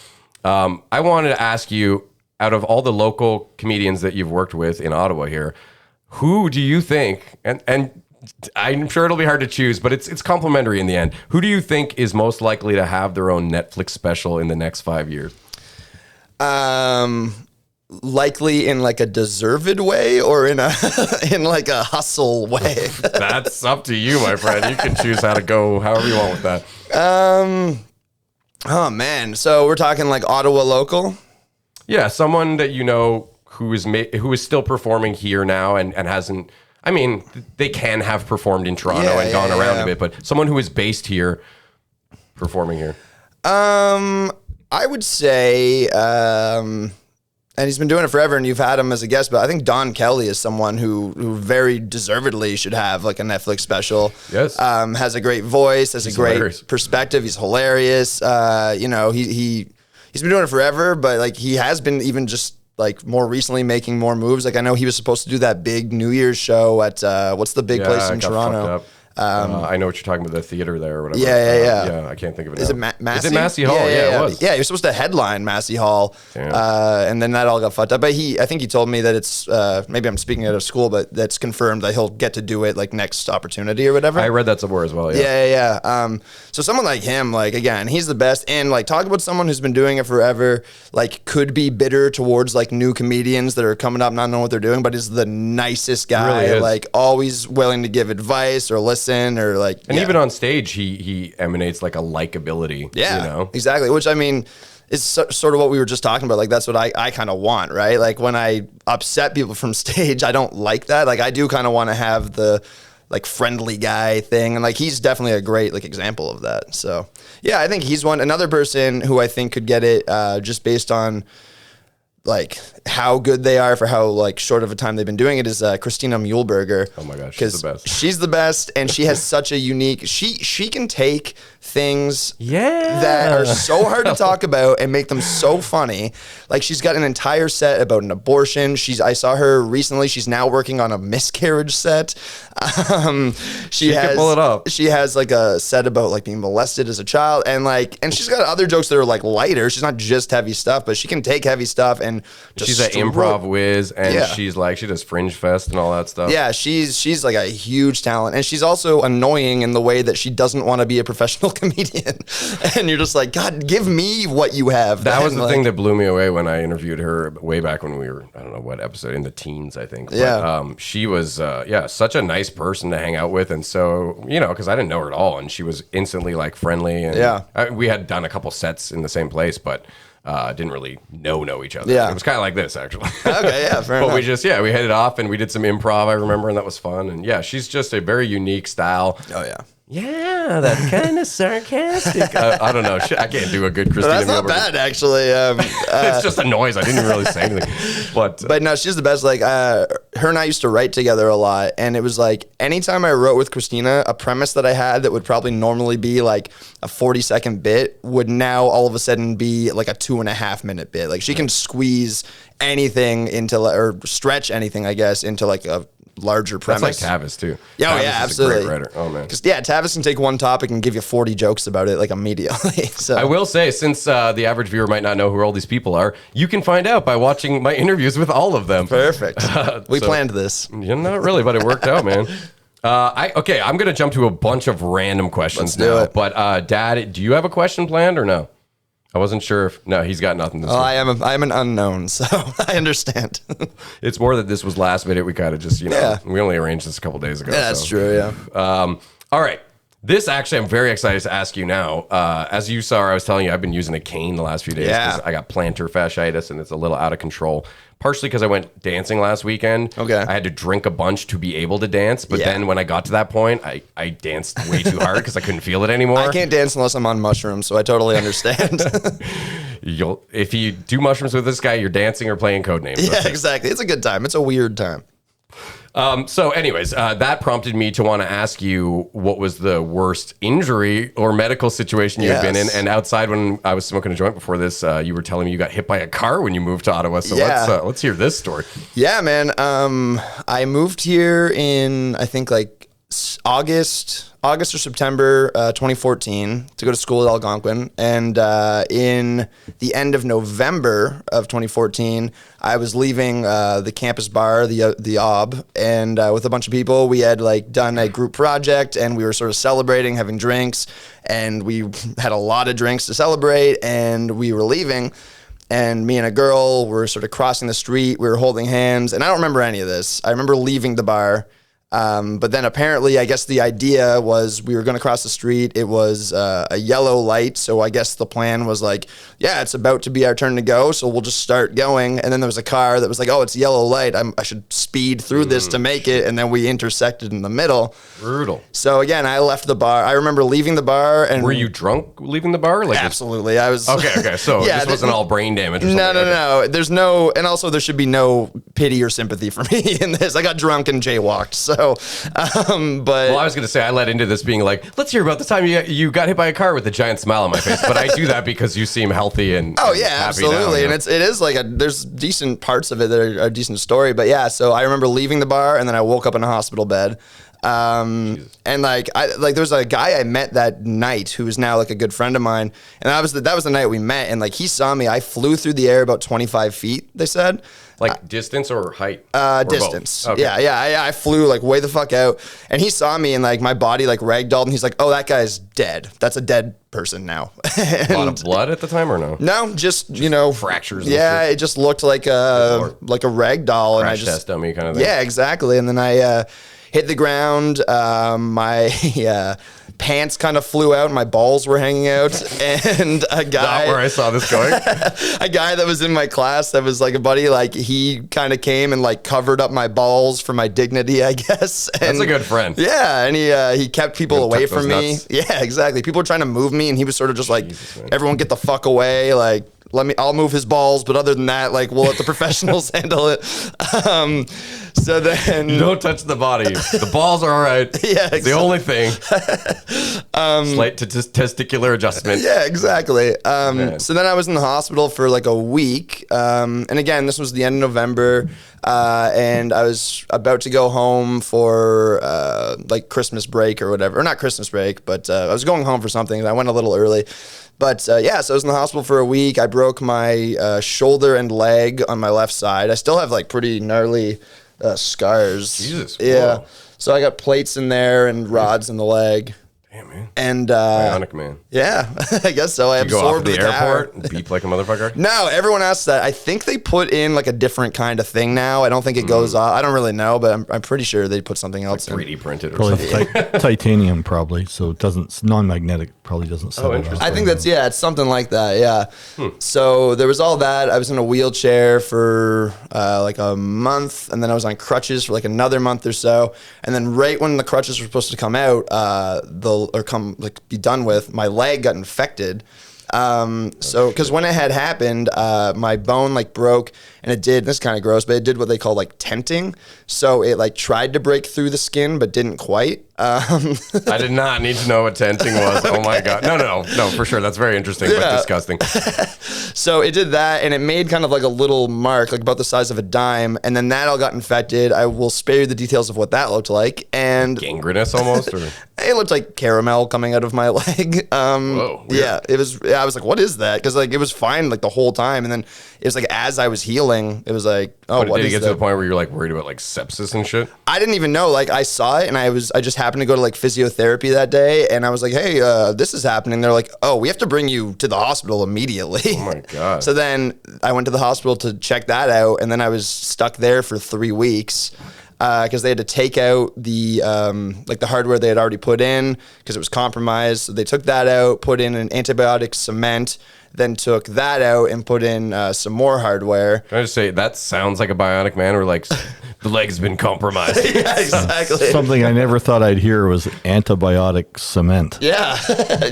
I wanted to ask you, out of all the local comedians that you've worked with in Ottawa here, who do you think, and I'm sure it'll be hard to choose, but it's complimentary in the end. Who do you think is most likely to have their own Netflix special in the next 5 years? likely in like a deserved way or in a in like a hustle way. That's up to you, my friend. You can choose how to go however you want with that. Oh man, so we're talking like Ottawa local. Yeah, someone that you know who is still performing here now and hasn't. I mean, they can have performed in Toronto Yeah, and gone yeah, around yeah. a bit, but someone who is based here, performing here. I would say And he's been doing it forever, and you've had him as a guest. But I think Don Kelly is someone who very deservedly should have like a Netflix special. Yes. Has a great voice, has a great hilarious. perspective. He's hilarious. You know, he's been doing it forever, but like he has been even just like more recently making more moves. Like I know he was supposed to do that big New Year's show at what's the big place in it got Toronto? fucked up. I know what you're talking about, the theater there or whatever. Yeah. I can't think of it Is now. it Massey? Is it Massey Hall? Yeah, it was. Yeah, he was supposed to headline Massey Hall, and then that all got fucked up. But I think he told me that it's, maybe I'm speaking out of school, but that's confirmed that he'll get to do it like next opportunity or whatever. I read that somewhere as well, Yeah. So someone like him, like again, he's the best. And like talk about someone who's been doing it forever, like could be bitter towards like new comedians that are coming up, not knowing what they're doing, but is the nicest guy, Really is. like always willing to give advice or listen or like. And even on stage, he emanates like a likability. Yeah, You know? exactly. Which I mean is sort of what we were just talking about. Like that's what I kind of want, right? Like when I upset people from stage, I don't like that. Like I do kind of want to have the like friendly guy thing, and like he's definitely a great like example of that. So yeah, I think he's one. Another person who I think could get it just based on like how good they are for how like short of a time they've been doing it is Christina Muehlberger. Oh my gosh, she's the best. She's the best, and she has such a unique. She can take things that are so hard to talk about and make them so funny. Like she's got an entire set about an abortion. I saw her recently. She's now working on a miscarriage set. She can pull it up. She has like a set about like being molested as a child, and she's got other jokes that are like lighter. She's not just heavy stuff, but she can take heavy stuff and just She's an improv whiz, and she's like, she does Fringe Fest and all that stuff. Yeah, she's like a huge talent, and she's also annoying in the way that she doesn't want to be a professional comedian. And you're just like, God, give me what you have. That was the thing that blew me away when I interviewed her way back when we were, I don't know what episode, in the teens, I think. But, she was, such a nice person to hang out with, and so, you know, because I didn't know her at all, and she was instantly like friendly, and we had done a couple sets in the same place, but didn't really know each other. Yeah. It was kind of like this, actually. Okay, yeah, fair enough. But we just, we hit it off, and we did some improv, I remember, and that was fun. And yeah, she's just a very unique style. Oh, yeah. Yeah, that kind of sarcastic. I don't know. I can't do a good Christina That's not Muehlberger. bad, actually. It's just a noise. I didn't really say anything. But no, she's the best. Like, her and I used to write together a lot, and it was like anytime I wrote with Christina, a premise that I had that would probably normally be like a 40-second bit would now all of a sudden be like a 2.5-minute bit. Like, she can squeeze anything into, or stretch anything, I guess, into like a larger premise. that's like Tavis too. Yeah, Tavis is absolutely. a great writer. Oh man. Because Tavis can take one topic and give you 40 jokes about it like immediately. So I will say, since the average viewer might not know who all these people are, you can find out by watching my interviews with all of them. Perfect. We planned this. Yeah, not really, but it worked out, man. I'm gonna jump to a bunch of random questions Let's do now. it. But Dad, do you have a question planned or no? I wasn't sure if he's got nothing this week. I'm an unknown, so I understand. It's more that this was last minute. We kind of just, we only arranged this a couple days ago. Yeah, that's true, yeah. All right. This actually, I'm very excited to ask you now. As you saw, I was telling you, I've been using a cane the last few days because I got plantar fasciitis and it's a little out of control. Partially because I went dancing last weekend. Okay. I had to drink a bunch to be able to dance. But then when I got to that point, I danced way too hard because I couldn't feel it anymore. I can't dance unless I'm on mushrooms, so I totally understand. If you do mushrooms with this guy, you're dancing or playing Codenames. Yeah, exactly. It's a good time. It's a weird time. So anyways, that prompted me to want to ask you what was the worst injury or medical situation you've been in. And outside when I was smoking a joint before this, you were telling me you got hit by a car when you moved to Ottawa. So let's hear this story. Yeah, man. I moved here in, I think like August or September 2014 to go to school at Algonquin. And in the end of November of 2014, I was leaving the campus bar, the OB, and with a bunch of people, we had like done a group project and we were sort of celebrating, having drinks, and we had a lot of drinks to celebrate, and we were leaving. And me and a girl were sort of crossing the street. We were holding hands, and I don't remember any of this. I remember leaving the bar. But then apparently, I guess the idea was we were going to cross the street. It was a yellow light. So I guess the plan was like, yeah, it's about to be our turn to go. So we'll just start going. And then there was a car that was like, oh, it's yellow light. I should speed through this to make it. And then we intersected in the middle. Brutal. So again, I left the bar. I remember leaving the bar. And Were you drunk leaving the bar? Like absolutely. I was. Okay. So Yeah, this wasn't all brain damage or something. No. There's no, and also there should be no pity or sympathy for me in this. I got drunk and jaywalked. So, but Well, I was going to say, I led into this being like, let's hear about the time you got hit by a car with a giant smile on my face. But I do that because you seem healthy and oh and yeah, happy absolutely. now, And it is like there's decent parts of it that are a decent story. But yeah, so I remember leaving the bar and then I woke up in a hospital bed. And there's a guy I met that night who is now like a good friend of mine, and that was the night we met, and like he saw me. I flew through the air about 25 feet. They said. Like distance or height? Or Distance. both? Okay. Yeah. I flew like way the fuck out, and he saw me and like my body like ragdolled, and he's like, "Oh, that guy's dead. That's a dead person now." A lot of blood at the time or no? No, just Fractures and Yeah, shit. it just looked like a rag doll, and I Crash just test dummy kind of thing. yeah, exactly. And then I hit the ground. My pants kind of flew out, and my balls were hanging out. And a guy, Not where I saw this going. a guy that was in my class that was like a buddy, like he kind of came and like covered up my balls for my dignity, I guess. And That's a good friend. yeah, and he kept people Gonna away tuck from those me. nuts. Yeah, exactly. People were trying to move me, and he was sort of just like, Jesus, man. everyone get the fuck away. Like, I'll move his balls, but other than that, like, we'll let the professionals handle it. So then, You don't touch the body. The balls are all right. Yeah, It's the only thing. Slight testicular adjustment. yeah, exactly. Man. So then I was in the hospital for like a week. And again, this was the end of November. And I was about to go home for like Christmas break or whatever. Or not Christmas break, but I was going home for something. And I went a little early. But yeah, so I was in the hospital for a week. I broke my shoulder and leg on my left side. I still have like pretty gnarly scars. Jesus, Yeah. whoa. So I got plates in there and rods in the leg. Damn, man. And Bionic man. yeah, I guess so. I You go off absorbed to the tower. airport and beep like a motherfucker? No, everyone asks that. I think they put in like a different kind of thing now. I don't think it goes off. I don't really know, but I'm pretty sure they put something else in. 3D printed or Probably something. titanium, probably. So it doesn't, non-magnetic, probably doesn't settle down. interesting. I think that's, yeah, it's something like that, yeah. So there was all that. I was in a wheelchair for like a month, and then I was on crutches for like another month or so. And then right when the crutches were supposed to come out, be done with, my leg got infected. So because when it had happened, my bone like broke, and it did, this is kind of gross, but it did what they call like tenting. So it like tried to break through the skin, but didn't quite. I did not need to know what tenting was. Oh my God. No, for sure. That's very interesting, but Yeah. disgusting. So it did that, and it made kind of like a little mark, like about the size of a dime, and then that all got infected. I will spare you the details of what that looked like, and Gangrenous almost? Or? it looked like caramel coming out of my leg. Whoa, weird. Yeah, it was. I was like, "What is that?" Because like it was fine like the whole time, and then it was like as I was healing, it was like, "Oh, But what did it is get that?" to the point where you're like worried about like sepsis and shit? I didn't even know. Like I saw it, and I just happened to go to like physiotherapy that day, and I was like, "Hey, this is happening." They're like, "Oh, we have to bring you to the hospital immediately." Oh my God. So then I went to the hospital to check that out, and then I was stuck there for 3 weeks because they had to take out the like the hardware they had already put in because it was compromised. So they took that out, put in an antibiotic cement, then took that out and put in some more hardware. Can I just say, that sounds like a bionic man where like the leg's been compromised. Yeah, exactly. Something I never thought I'd hear was antibiotic cement. Yeah,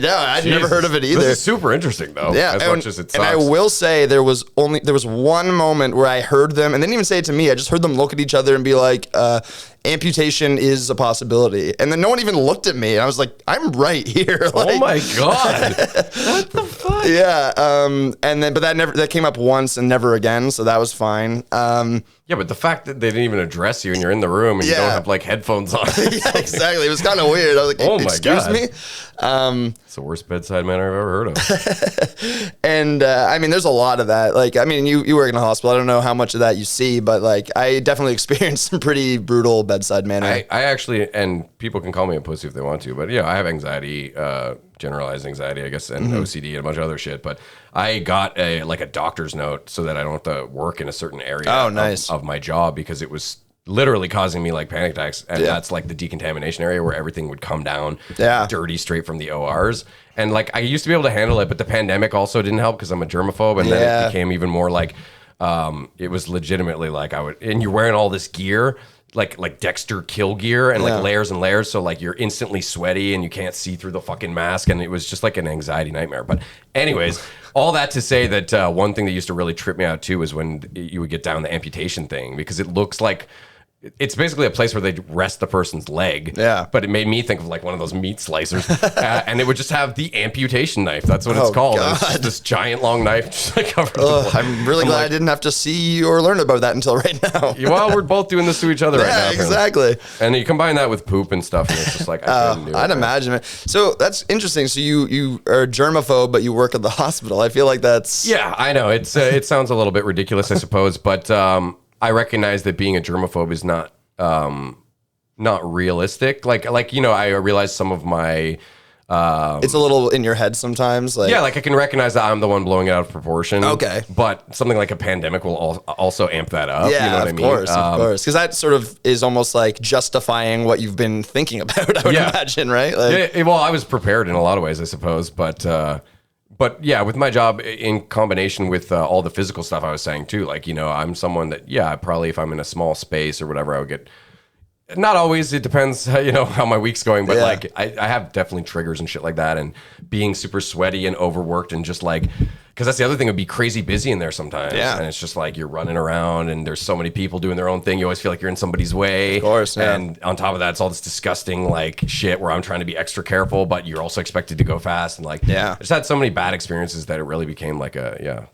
no, I'd never heard of it either. This is super interesting though. Yeah, as much as it sucks. and I will say there was one moment where I heard them, and they didn't even say it to me. I just heard them look at each other and be like, amputation is a possibility. And then no one even looked at me. And I was like, I'm right here. Oh Like, my God. What the fuck? yeah. And then, but that came up once and never again. So that was fine. Yeah, but the fact that they didn't even address you and you're in the room and you don't Yeah. have like headphones on. Yeah, exactly. It was kind of weird. I was like, Oh my excuse God. me. It's the worst bedside manner I've ever heard of. And I mean, there's a lot of that. Like, I mean, you work in a hospital. I don't know how much of that you see, but like, I definitely experienced some pretty brutal bedside manner. I actually, and people can call me a pussy if they want to, but yeah, I have anxiety, generalized anxiety, I guess, and OCD and a bunch of other shit. But I got a doctor's note so that I don't have to work in a certain area Oh, nice. of my job because it was literally causing me like panic attacks. And that's like the decontamination area where everything would come down dirty straight from the ORs. And like I used to be able to handle it, but the pandemic also didn't help because I'm a germaphobe. And then it became even more like it was legitimately like and you're wearing all this gear, like Dexter kill gear and like layers and layers. So like you're instantly sweaty and you can't see through the fucking mask. And it was just like an anxiety nightmare. But anyways, all that to say that one thing that used to really trip me out too is when you would get down the amputation thing, because it looks like it's basically a place where they rest the person's leg. Yeah. But it made me think of like one of those meat slicers. And it would just have the amputation knife. That's what it's called. It's just this giant long knife just like covered. I'm really glad I didn't have to see or learn about that until right now. Well, we're both doing this to each other right now. Exactly. And you combine that with poop and stuff, and it's just like, I'd imagine it. So that's interesting. So you are a germaphobe, but you work at the hospital. I feel like that's... Yeah, I know. It's it sounds a little bit ridiculous, I suppose, but... I recognize that being a germaphobe is not realistic. Like I realize some of my it's a little in your head sometimes. Like I can recognize that I'm the one blowing it out of proportion. Okay, but something like a pandemic will also amp that up. Yeah, you know what I mean? Of course, because that sort of is almost like justifying what you've been thinking about. I would imagine, right? Like, well, I was prepared in a lot of ways, I suppose, but yeah, with my job in combination with all the physical stuff I was saying too, like, I'm someone that, probably if I'm in a small space or whatever, I would get, not always, it depends, how my week's going, but like I have definitely triggers and shit like that, and being super sweaty and overworked and just like, because that's the other thing, it'd be crazy busy in there sometimes. Yeah. And it's just like you're running around and there's so many people doing their own thing. You always feel like you're in somebody's way. Of course. Yeah. And on top of that, it's all this disgusting like shit where I'm trying to be extra careful, but you're also expected to go fast. And like, I just had so many bad experiences that it really became like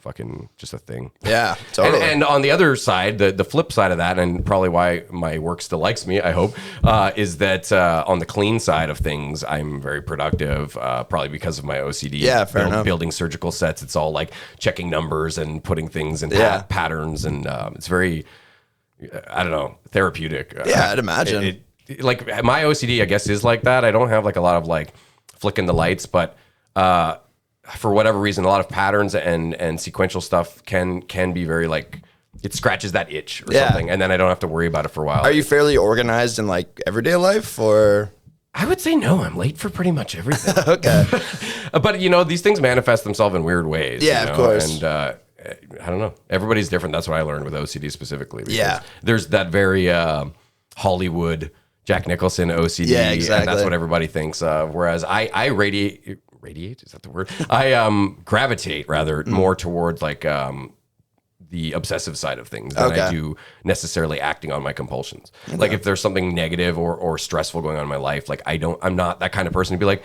fucking just a thing. Yeah, totally. And on the other side, the flip side of that, and probably why my work still likes me, I hope, is that on the clean side of things, I'm very productive, probably because of my OCD. Yeah, fair enough. Building surgical sets, it's all like checking numbers and putting things in patterns, and it's very, I don't know, therapeutic. Yeah, I'd imagine. Like my OCD, I guess, is like that. I don't have like a lot of like flicking the lights, but for whatever reason, a lot of patterns and sequential stuff can be very like, it scratches that itch or something, and then I don't have to worry about it for a while. Are you fairly organized in like everyday life, or? I would say no. I'm late for pretty much everything. Okay. But, these things manifest themselves in weird ways. Yeah, of course. And I don't know. Everybody's different. That's what I learned with OCD specifically. Yeah. There's that very Hollywood Jack Nicholson OCD. Yeah, exactly. And that's what everybody thinks of. Whereas I radiate, is that the word? I gravitate rather more towards like the obsessive side of things than I do necessarily acting on my compulsions. Okay. Like if there's something negative or stressful going on in my life, like I'm not that kind of person to be like,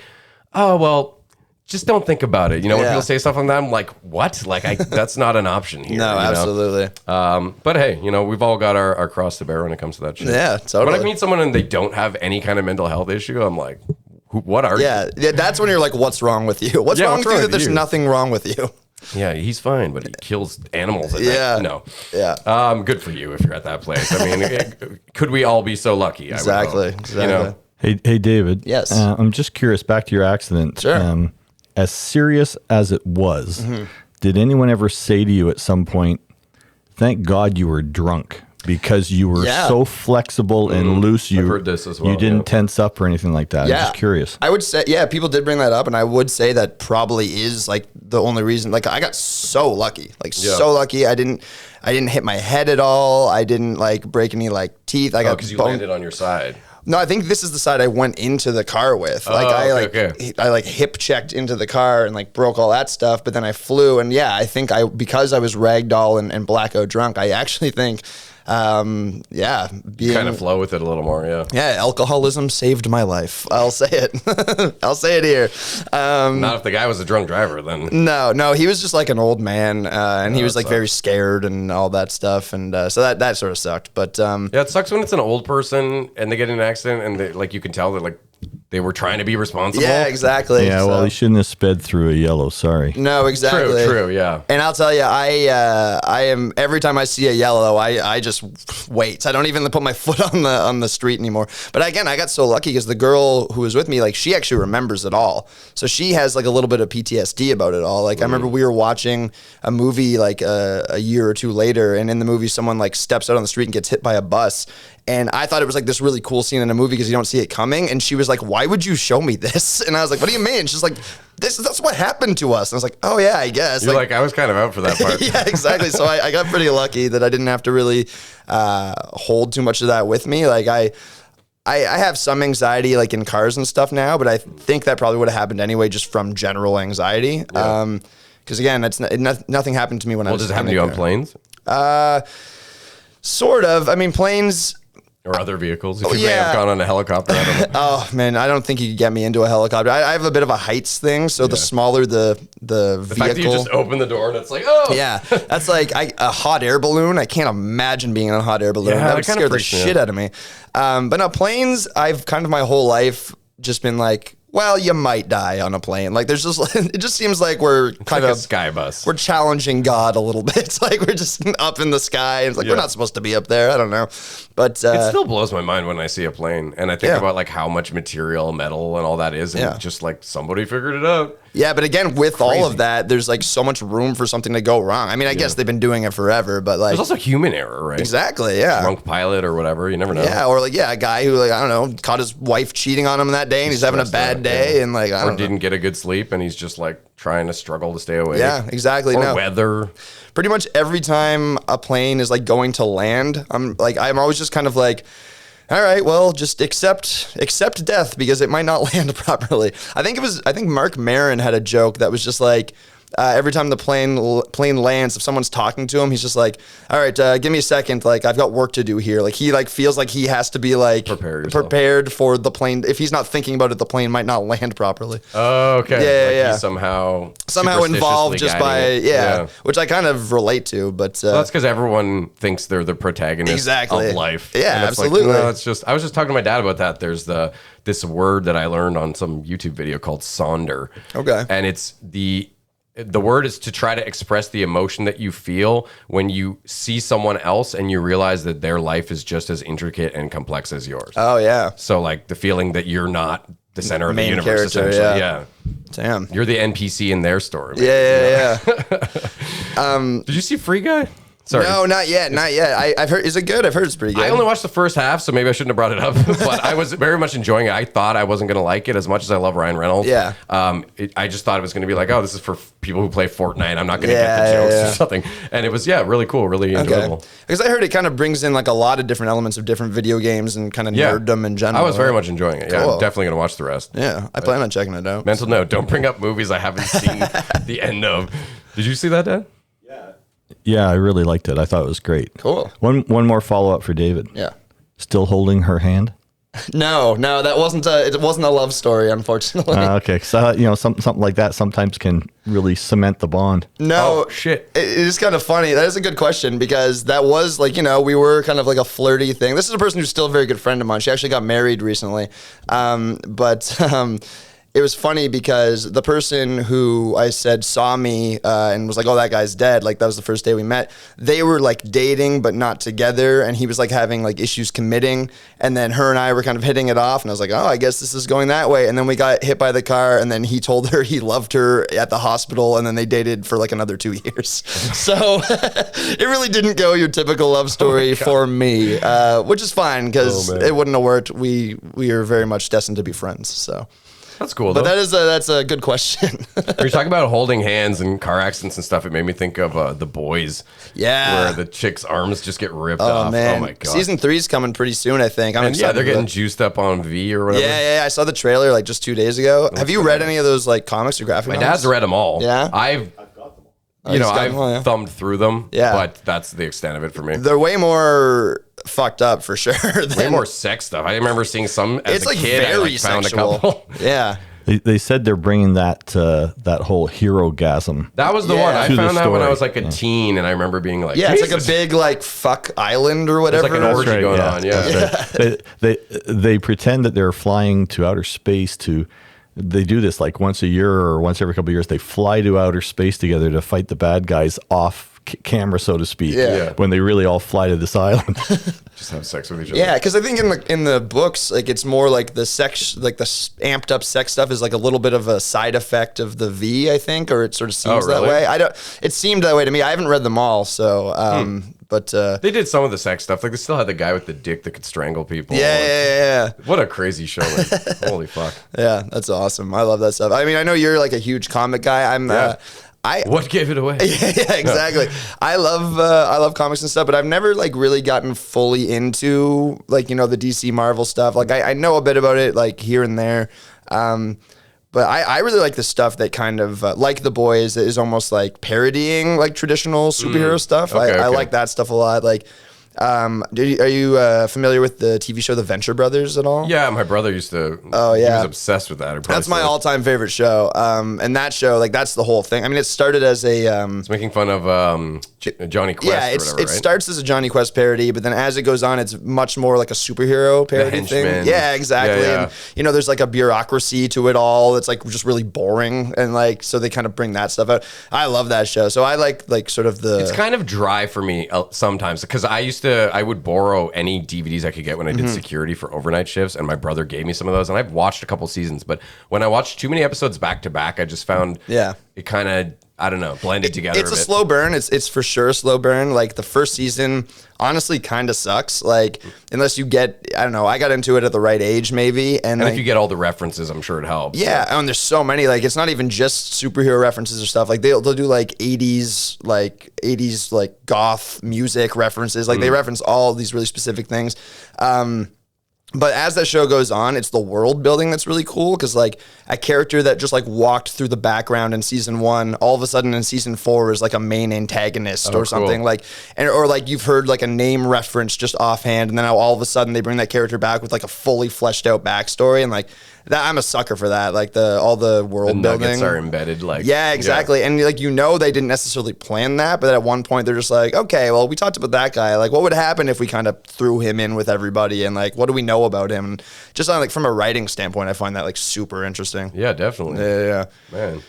oh, well, just don't think about it. When people say stuff like that, I'm like, what? Like that's not an option here. No, absolutely. But hey, we've all got our cross to bear when it comes to that shit. Yeah, totally. When I meet someone and they don't have any kind of mental health issue, I'm like, what are you? Yeah, that's when you're like, what's wrong with you? What's wrong with you that there's nothing wrong with you? Yeah, he's fine, but he kills animals at night. No. Yeah. Good for you if you're at that place. I mean, could we all be so lucky? Exactly. Hey, David. Yes. I'm just curious, back to your accident. Sure. As serious as it was, did anyone ever say to you at some point, thank God you were drunk? Because you were so flexible and loose. I've heard this as well. You didn't tense up or anything like that. Yeah. I'm just curious. I would say, people did bring that up, and I would say that probably is like the only reason. Like I got so lucky, so lucky. I didn't hit my head at all. I didn't like break any like teeth. I got because you landed on your side. No, I think this is the side I went into the car with. Like I hip checked into the car and like broke all that stuff, but then I flew, and I think because I was ragdoll and blackout drunk, I actually think kind of flow with it a little more. Yeah, alcoholism saved my life. I'll say it. I'll say it here. Not if the guy was a drunk driver, then. No, he was just like an old man, and he was like very scared and all that stuff, and so that sort of sucked. But it sucks when it's an old person and they get in an accident and they, like you can tell that like they were trying to be responsible. Yeah, exactly. Yeah, well, he shouldn't have sped through a yellow. Sorry. No, exactly. True. Yeah. And I'll tell you, I am every time I see a yellow, I just wait. I don't even put my foot on the street anymore. But again, I got so lucky because the girl who was with me, like she actually remembers it all. So she has like a little bit of PTSD about it all. Like I remember we were watching a movie like a year or two later, and in the movie, someone like steps out on the street and gets hit by a bus. And I thought it was like this really cool scene in a movie because you don't see it coming. And she was like, why would you show me this? And I was like, what do you mean? She's like, that's what happened to us. And I was like, oh yeah, I guess. You're like I was kind of out for that part. Yeah, exactly. So I got pretty lucky that I didn't have to really hold too much of that with me. Like I have some anxiety like in cars and stuff now, but I think that probably would have happened anyway just from general anxiety. Yeah. Because again, nothing happened to me when I was. Does it happen to you on planes? Sort of. I mean, planes. Or other vehicles. If you may have gone on a helicopter. I don't know. Oh, man, I don't think you could get me into a helicopter. I have a bit of a heights thing, so the smaller the vehicle. The fact that you just open the door and it's like, oh. Yeah, that's like a hot air balloon. I can't imagine being in a hot air balloon. Yeah, that would scare the shit out of me. But no, planes, I've kind of my whole life just been like, well, you might die on a plane. Like there's just, it just seems like we're kind of a sky bus. We're challenging God a little bit. It's like we're just up in the sky. And it's like we're not supposed to be up there. I don't know, but it still blows my mind when I see a plane and I think about like how much material, metal, and all that is, and just like somebody figured it out. Yeah, but again, with all of that, there's like so much room for something to go wrong. I mean, I guess they've been doing it forever, but like there's also human error, right? Exactly. Yeah. Drunk pilot or whatever. You never know. Yeah, or like a guy who like I don't know caught his wife cheating on him that day, and he's having a bad day, and like or didn't get a good sleep, and he's just like trying to struggle to stay awake. Yeah, exactly. Or weather. Pretty much every time a plane is like going to land, I'm always just kind of like, all right, well, just accept death because it might not land properly. I think Mark Maron had a joke that was just like, every time the plane lands, if someone's talking to him, he's just like, all right, give me a second. Like I've got work to do here. Like he like feels like he has to be like prepared for the plane. If he's not thinking about it, the plane might not land properly. Oh, okay. Yeah, yeah. He's somehow involved just by, which I kind of relate to, but that's because everyone thinks they're the protagonist of life. Yeah, absolutely. Like, no, it's just, I was just talking to my dad about that. There's this word that I learned on some YouTube video called sonder. Okay. And it's the word is to try to express the emotion that you feel when you see someone else and you realize that their life is just as intricate and complex as yours. Oh, yeah. So, like, the feeling that you're not the center of the Main universe, character, essentially. yeah. Damn. You're the NPC in their story. Yeah. Did you see Free Guy? Sorry. No, not yet. I've heard. Is it good? I've heard it's pretty good. I only watched the first half, so maybe I shouldn't have brought it up. But I was very much enjoying it. I thought I wasn't going to like it as much as I love Ryan Reynolds. Yeah. I just thought it was going to be like, oh, this is for people who play Fortnite. I'm not going to get the jokes or something. And it was, really cool, really enjoyable. Because I heard it kind of brings in like a lot of different elements of different video games and kind of nerddom in general. I was very much enjoying it. Yeah, I'm definitely going to watch the rest. Yeah, I plan on checking it out. Mental note: don't bring up movies I haven't seen the end of. Did you see that, Dad? Yeah, I really liked it. I thought it was great. Cool. One more follow up for David. Yeah. Still holding her hand? No, that wasn't a love story, unfortunately. Okay, so something like that sometimes can really cement the bond. No, shit. It is kind of funny. That is a good question because that was like we were kind of like a flirty thing. This is a person who's still a very good friend of mine. She actually got married recently, but. It was funny because the person who I said saw me and was like, oh, that guy's dead. Like, that was the first day we met. They were like dating, but not together. And he was like having like issues committing. And then her and I were kind of hitting it off. And I was like, oh, I guess this is going that way. And then we got hit by the car. And then he told her he loved her at the hospital. And then they dated for like another 2 years. So it really didn't go your typical love story for me, which is fine because it wouldn't have worked. We are very much destined to be friends. So. That's cool, though. But that's a good question. When you're talking about holding hands and car accidents and stuff, it made me think of The Boys. Yeah. Where the chick's arms just get ripped off. Man. Oh, my God. Season 3's coming pretty soon, I think. They're getting juiced up on V or whatever. Yeah. I saw the trailer like just 2 days ago. Have you read any of those like comics or graphic novels? My dad's read them all. Yeah? I've got them all. I've thumbed through them. Yeah. But that's the extent of it for me. They're way more fucked up for sure. Way more sex stuff. I remember seeing some as a kid. Very found sexual. a couple. Yeah. They said they're bringing that whole hero-gasm. That was the one. I to found the that when I story. was like a teen, and I remember being like, yeah, Jesus. it's like a big like fuck island or whatever. There's like an orgy going on. Yeah. Right. They pretend that they're flying to outer space to. They do this like once a year or once every couple of years. They fly to outer space together to fight the bad guys off camera, so to speak. Yeah. When they really all fly to this island. Just have sex with each other. Yeah, because I think in the books, like it's more like the sex, like the amped up sex stuff is like a little bit of a side effect of the V, I think, or it sort of seems that way. It seemed that way to me. I haven't read them all, so But they did some of the sex stuff. Like they still had the guy with the dick that could strangle people. yeah. What a crazy show! Man. Holy fuck! Yeah, that's awesome. I love that stuff. I mean, I know you're like a huge comic guy. What gave it away? Yeah, exactly. I love comics and stuff, but I've never like really gotten fully into like, you know, the DC Marvel stuff. Like I know a bit about it like here and there. But I really like the stuff that kind of like The Boys is almost like parodying like traditional superhero stuff. I like that stuff a lot. Like, are you familiar with the TV show The Venture Brothers at all? Yeah, my brother used to. Oh yeah, he was obsessed with that. That's my all-time favorite show. And that show, like, that's the whole thing. I mean, it started as a. It's making fun of Johnny Quest. Yeah, or whatever, it starts as a Johnny Quest parody, but then as it goes on, it's much more like a superhero parody thing. Yeah, exactly. Yeah. And you know, there's like a bureaucracy to it all. It's like just really boring, and like so they kind of bring that stuff out. I love that show. So I like sort of the. It's kind of dry for me sometimes because I would borrow any DVDs I could get when I did security for overnight shifts, and my brother gave me some of those, and I've watched a couple seasons, but when I watched too many episodes back to back, I just found it kind of, I don't know, blended together. It's a slow burn. It's for sure a slow burn. Like the first season, honestly, kind of sucks. Like unless you get, I don't know, I got into it at the right age maybe, and like, if you get all the references, I'm sure it helps. Yeah, and there's so many. Like it's not even just superhero references or stuff. Like they'll do like 80s like goth music references. Like they reference all these really specific things. But as that show goes on, it's the world building that's really cool because like a character that just like walked through the background in season 1, all of a sudden in season 4 is like a main antagonist or something like, or like you've heard like a name reference just offhand, and then all of a sudden they bring that character back with like a fully fleshed out backstory, and like that I'm a sucker for that. Like all the world building nuggets are embedded. Like exactly, and like you know they didn't necessarily plan that, but at one point they're just like, okay, well we talked about that guy. Like what would happen if we kind of threw him in with everybody, and like what do we know about him? And just on like from a writing standpoint, I find that like super interesting. Yeah, definitely. Yeah. Man.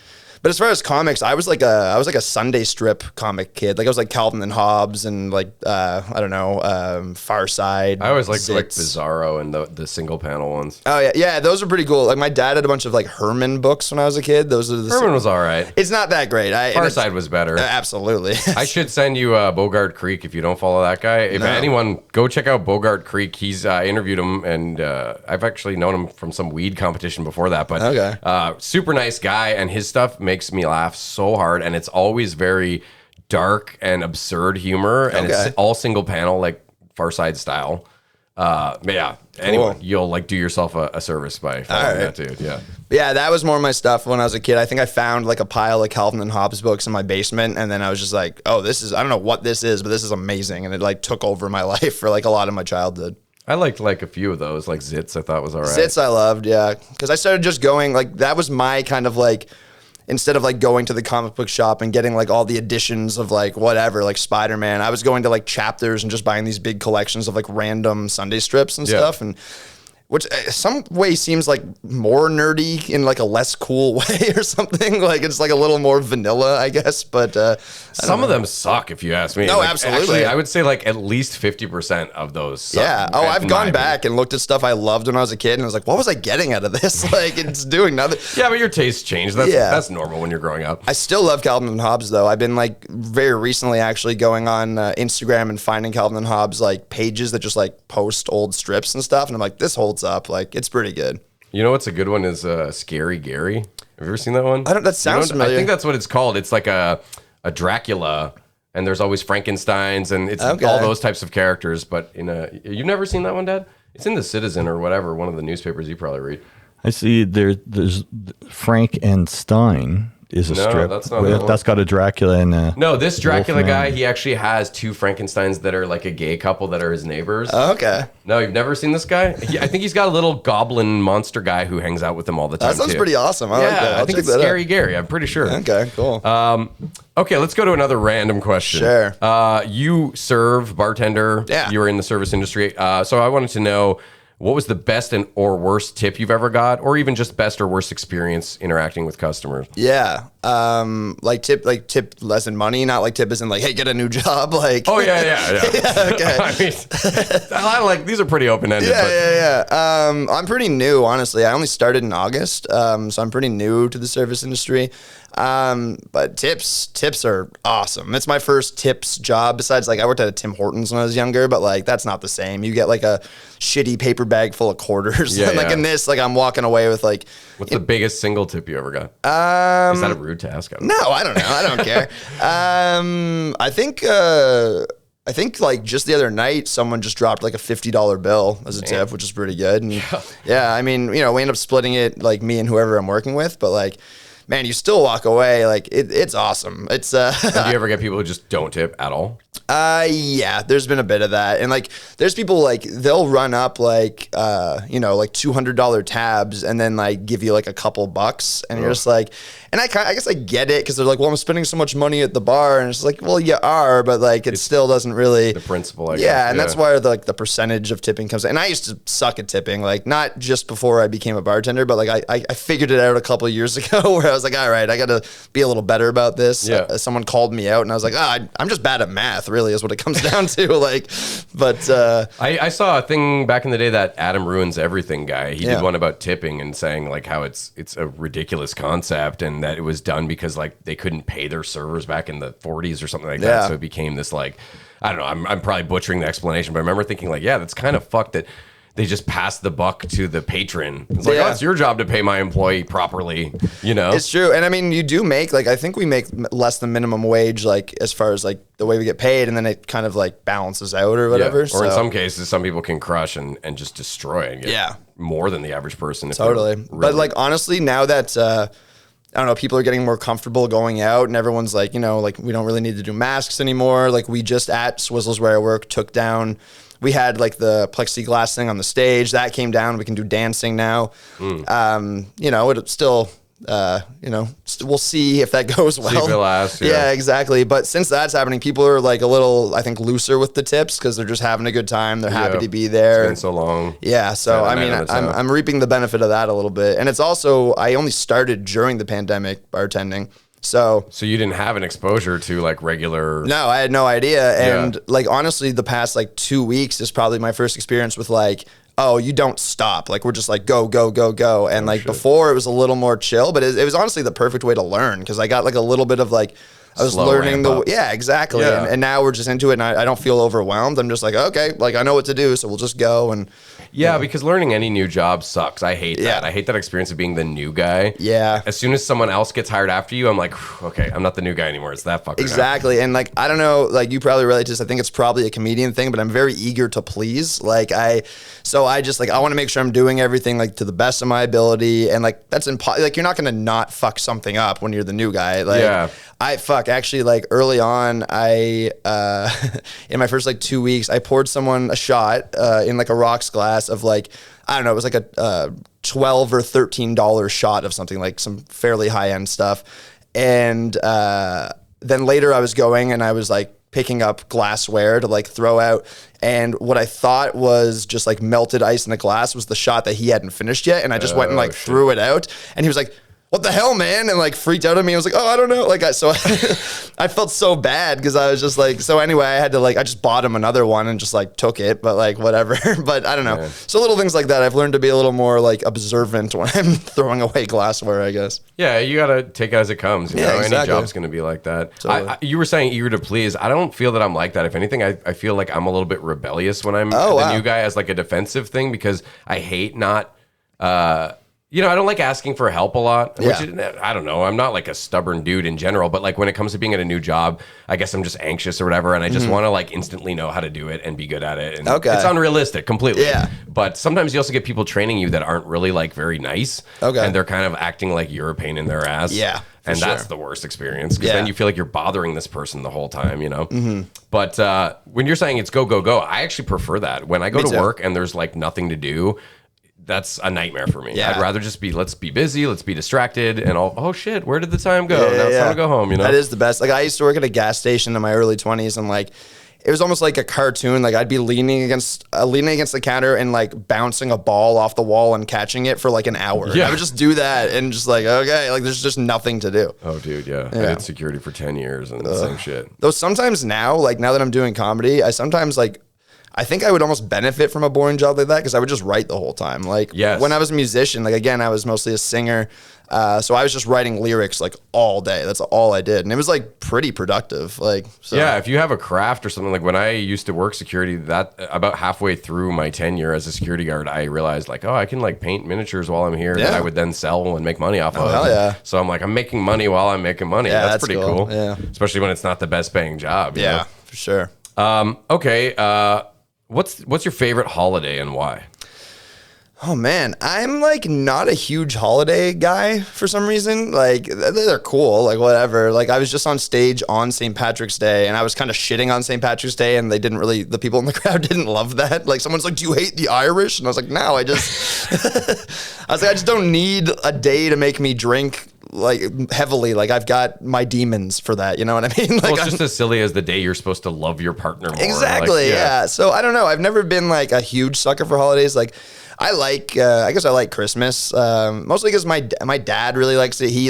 But as far as comics, I was like a Sunday strip comic kid. Like I was like Calvin and Hobbes and like I don't know, Far Side. I always liked like Bizarro and the single panel ones. Oh yeah, those are pretty cool. Like my dad had a bunch of like Herman books when I was a kid. Those are Herman was all right. It's not that great. Far Side was better. Absolutely. I should send you Bogart Creek if you don't follow that guy. If anyone, go check out Bogart Creek. He's I interviewed him, and I've actually known him from some weed competition before that. But super nice guy, and his stuff makes me laugh so hard, and it's always very dark and absurd humor, and it's all single panel, like Far Side style. Yeah. Anyway, you'll like do yourself a service by following that dude. Yeah, that was more my stuff when I was a kid. I think I found like a pile of Calvin and Hobbes books in my basement, and then I was just like, oh, this is, I don't know what this is, but this is amazing, and it like took over my life for like a lot of my childhood. I liked like a few of those, like Zitz I thought was all right. Zitz I loved, yeah, because I started just going, like that was my kind of like, instead of like going to the comic book shop and getting like all the editions of like whatever, like Spider-Man, I was going to like Chapters and just buying these big collections of like random Sunday strips and stuff. And which some way seems like more nerdy in like a less cool way or something. Like it's like a little more vanilla, I guess. But some of them suck, if you ask me. No, like, absolutely. Actually, I would say like at least 50% of those suck. Yeah. Oh, I've gone back and looked at stuff I loved when I was a kid, and I was like, what was I getting out of this? Like it's doing nothing. Yeah, but your tastes change. That's normal when you're growing up. I still love Calvin and Hobbes though. I've been like very recently actually going on Instagram and finding Calvin and Hobbes like pages that just like post old strips and stuff, and I'm like, this holds up. Like it's pretty good. You know what's a good one is Scary Gary. Have you ever seen that one? That sounds familiar. I think that's what it's called. It's like a Dracula, and there's always Frankensteins, and it's all those types of characters. But you've never seen that one, Dad? It's in the Citizen or whatever, one of the newspapers you probably read. I see there's Frank and Stein is a strip. That's got a Dracula and a No, this Dracula guy, he actually has two Frankensteins that are like a gay couple that are his neighbors. Okay. No, you've never seen this guy? I think he's got a little goblin monster guy who hangs out with him all the time. That sounds pretty awesome. I like that. I think it's Scary Gary. I'm pretty sure. Okay, cool. Okay, let's go to another random question. Sure. You serve, bartender. Yeah. You were in the service industry. So I wanted to know, what was the best or worst tip you've ever got, or even just best or worst experience interacting with customers? Yeah. Like tip less in money, not like tip as in like, hey, get a new job. Like, Oh yeah. okay. I mean, I like these are pretty open ended. Yeah. I'm pretty new, honestly. I only started in August, so I'm pretty new to the service industry. But tips are awesome. It's my first tips job. Besides, like, I worked at a Tim Hortons when I was younger, but like that's not the same. You get like a shitty paper bag full of quarters. Yeah, like yeah. in this, like I'm walking away with like. What's the biggest single tip you ever got? Is that a rude to ask? No, I don't know. I don't care. I think like just the other night, someone just dropped like a $50 bill as a tip, which is pretty good. And yeah, I mean, we end up splitting it, like me and whoever I'm working with, but like, man, you still walk away. Like it's awesome. It's, And do you ever get people who just don't tip at all? yeah, there's been a bit of that. And like, there's people like, they'll run up like, like $200 tabs and then like give you like a couple bucks. And you're just like, and I guess I get it. Cause they're like, well, I'm spending so much money at the bar. And it's like, well, you are, but like, it still doesn't really. The principle, I guess. Yeah. And that's why the percentage of tipping comes in. And I used to suck at tipping, like not just before I became a bartender, but like I figured it out a couple of years ago where I was like, all right, I got to be a little better about this. Yeah. Someone called me out and I was like, I'm just bad at math, really is what it comes down to. Like, but I saw a thing back in the day, that Adam Ruins Everything guy. He did one about tipping and saying like how it's a ridiculous concept and that it was done because like they couldn't pay their servers back in the 40s or something like that. So it became this like, I don't know, I'm probably butchering the explanation, but I remember thinking like, yeah, that's kind of fucked that they just pass the buck to the patron. It's like, oh, it's your job to pay my employee properly, It's true. And I mean, you do make, like, I think we make less than minimum wage, like, as far as, like, the way we get paid, and then it kind of, like, balances out or whatever. Yeah. Or in some cases, some people can crush and just destroy and get more than the average person. Totally. But, like, honestly, now that, I don't know, people are getting more comfortable going out and everyone's like, like, we don't really need to do masks anymore. Like, we just at Swizzles where I work took down... We had like the plexiglass thing on the stage that came down. We can do dancing now. It still, we'll see if that goes well. See if it lasts, yeah, exactly. But since that's happening, people are like a little, I think, looser with the tips because they're just having a good time. They're happy to be there. It's been so long. Yeah. So, I mean, I'm reaping the benefit of that a little bit. And it's also, I only started during the pandemic bartending. So you didn't have an exposure to like regular. No, I had no idea. And like, honestly, the past like 2 weeks is probably my first experience with like, oh, you don't stop. Like, we're just like, go, go, go, go. And before it was a little more chill, but it was honestly the perfect way to learn. Cause I got like a little bit of like, I was learning exactly. Yeah. And now we're just into it and I don't feel overwhelmed. I'm just like, okay, like I know what to do. So we'll just go. And because learning any new job sucks. I hate that. I hate that experience of being the new guy. Yeah. As soon as someone else gets hired after you, I'm like, okay, I'm not the new guy anymore. It's that fucker. Exactly. Now. And like, I don't know, like you probably relate to this. I think it's probably a comedian thing, but I'm very eager to please. Like I just like, I want to make sure I'm doing everything like to the best of my ability. And like, that's like, you're not going to not fuck something up when you're the new guy. Like actually like early on, I, in my first like 2 weeks, I poured someone a shot, in like a rocks glass of like, I don't know, it was like a $12 or $13 shot of something, like some fairly high end stuff. And then later I was going and I was like picking up glassware to like throw out. And what I thought was just like melted ice in the glass was the shot that he hadn't finished yet. And I just went and like threw it out. And he was like, what the hell, man? And like freaked out at me. I was like, oh, I don't know. Like, I felt so bad because I was just like, so anyway, I had to like, I just bought him another one and just like took it, but like whatever. But I don't know. Yeah. So little things like that. I've learned to be a little more like observant when I'm throwing away glassware, I guess. Yeah, you got to take it as it comes. You know, exactly. Any job's going to be like that. Totally. You were saying eager to please. I don't feel that I'm like that. If anything, I feel like I'm a little bit rebellious when I'm the new guy as like a defensive thing because I hate not... I don't like asking for help a lot, which I don't know. I'm not like a stubborn dude in general, but like when it comes to being at a new job, I guess I'm just anxious or whatever. And I just want to like instantly know how to do it and be good at it. And it's unrealistic completely. Yeah. But sometimes you also get people training you that aren't really like very nice. Okay. And they're kind of acting like you're a pain in their ass. Yeah. And that's the worst experience because then you feel like you're bothering this person the whole time, Mm-hmm. But when you're saying it's go, go, go, I actually prefer that. When I go to work and there's like nothing to do, that's a nightmare for me. Yeah. I'd rather just let's be busy, let's be distracted, and oh shit, where did the time go? Now it's time to go home, That is the best. Like I used to work at a gas station in my early 20s, and like it was almost like a cartoon. Like I'd be leaning against the counter and like bouncing a ball off the wall and catching it for like an hour. Yeah. I would just do that and just like, okay, like there's just nothing to do. Oh, dude, yeah. I did security for 10 years and the same shit. Though sometimes now that I'm doing comedy, I think I would almost benefit from a boring job like that because I would just write the whole time. Like when I was a musician, like again, I was mostly a singer. So I was just writing lyrics like all day. That's all I did. And it was like pretty productive. Like, so. Yeah, if you have a craft or something, like when I used to work security, that about halfway through my tenure as a security guard, I realized like, oh, I can like paint miniatures while I'm here that I would then sell and make money off of. Hell yeah. So I'm like, I'm making money while I'm making money. Yeah, that's pretty cool. Yeah. Especially when it's not the best paying job. Yeah, know? for sure. Okay. What's your favorite holiday and why? Oh man, I'm like not a huge holiday guy for some reason. Like they're cool, like whatever. Like I was just on stage on St. Patrick's Day and I was kind of shitting on St. Patrick's Day and the people in the crowd didn't love that. Like someone's like, "Do you hate the Irish?" And I was like, "No, I just I just don't need a day to make me drink like heavily. Like I've got my demons for that, you know what I mean?" Like Well, it's just as silly as the day you're supposed to love your partner more. Exactly, like, yeah. So I don't know. I've never been like a huge sucker for holidays. Like I guess I like Christmas, mostly because my dad really likes it. He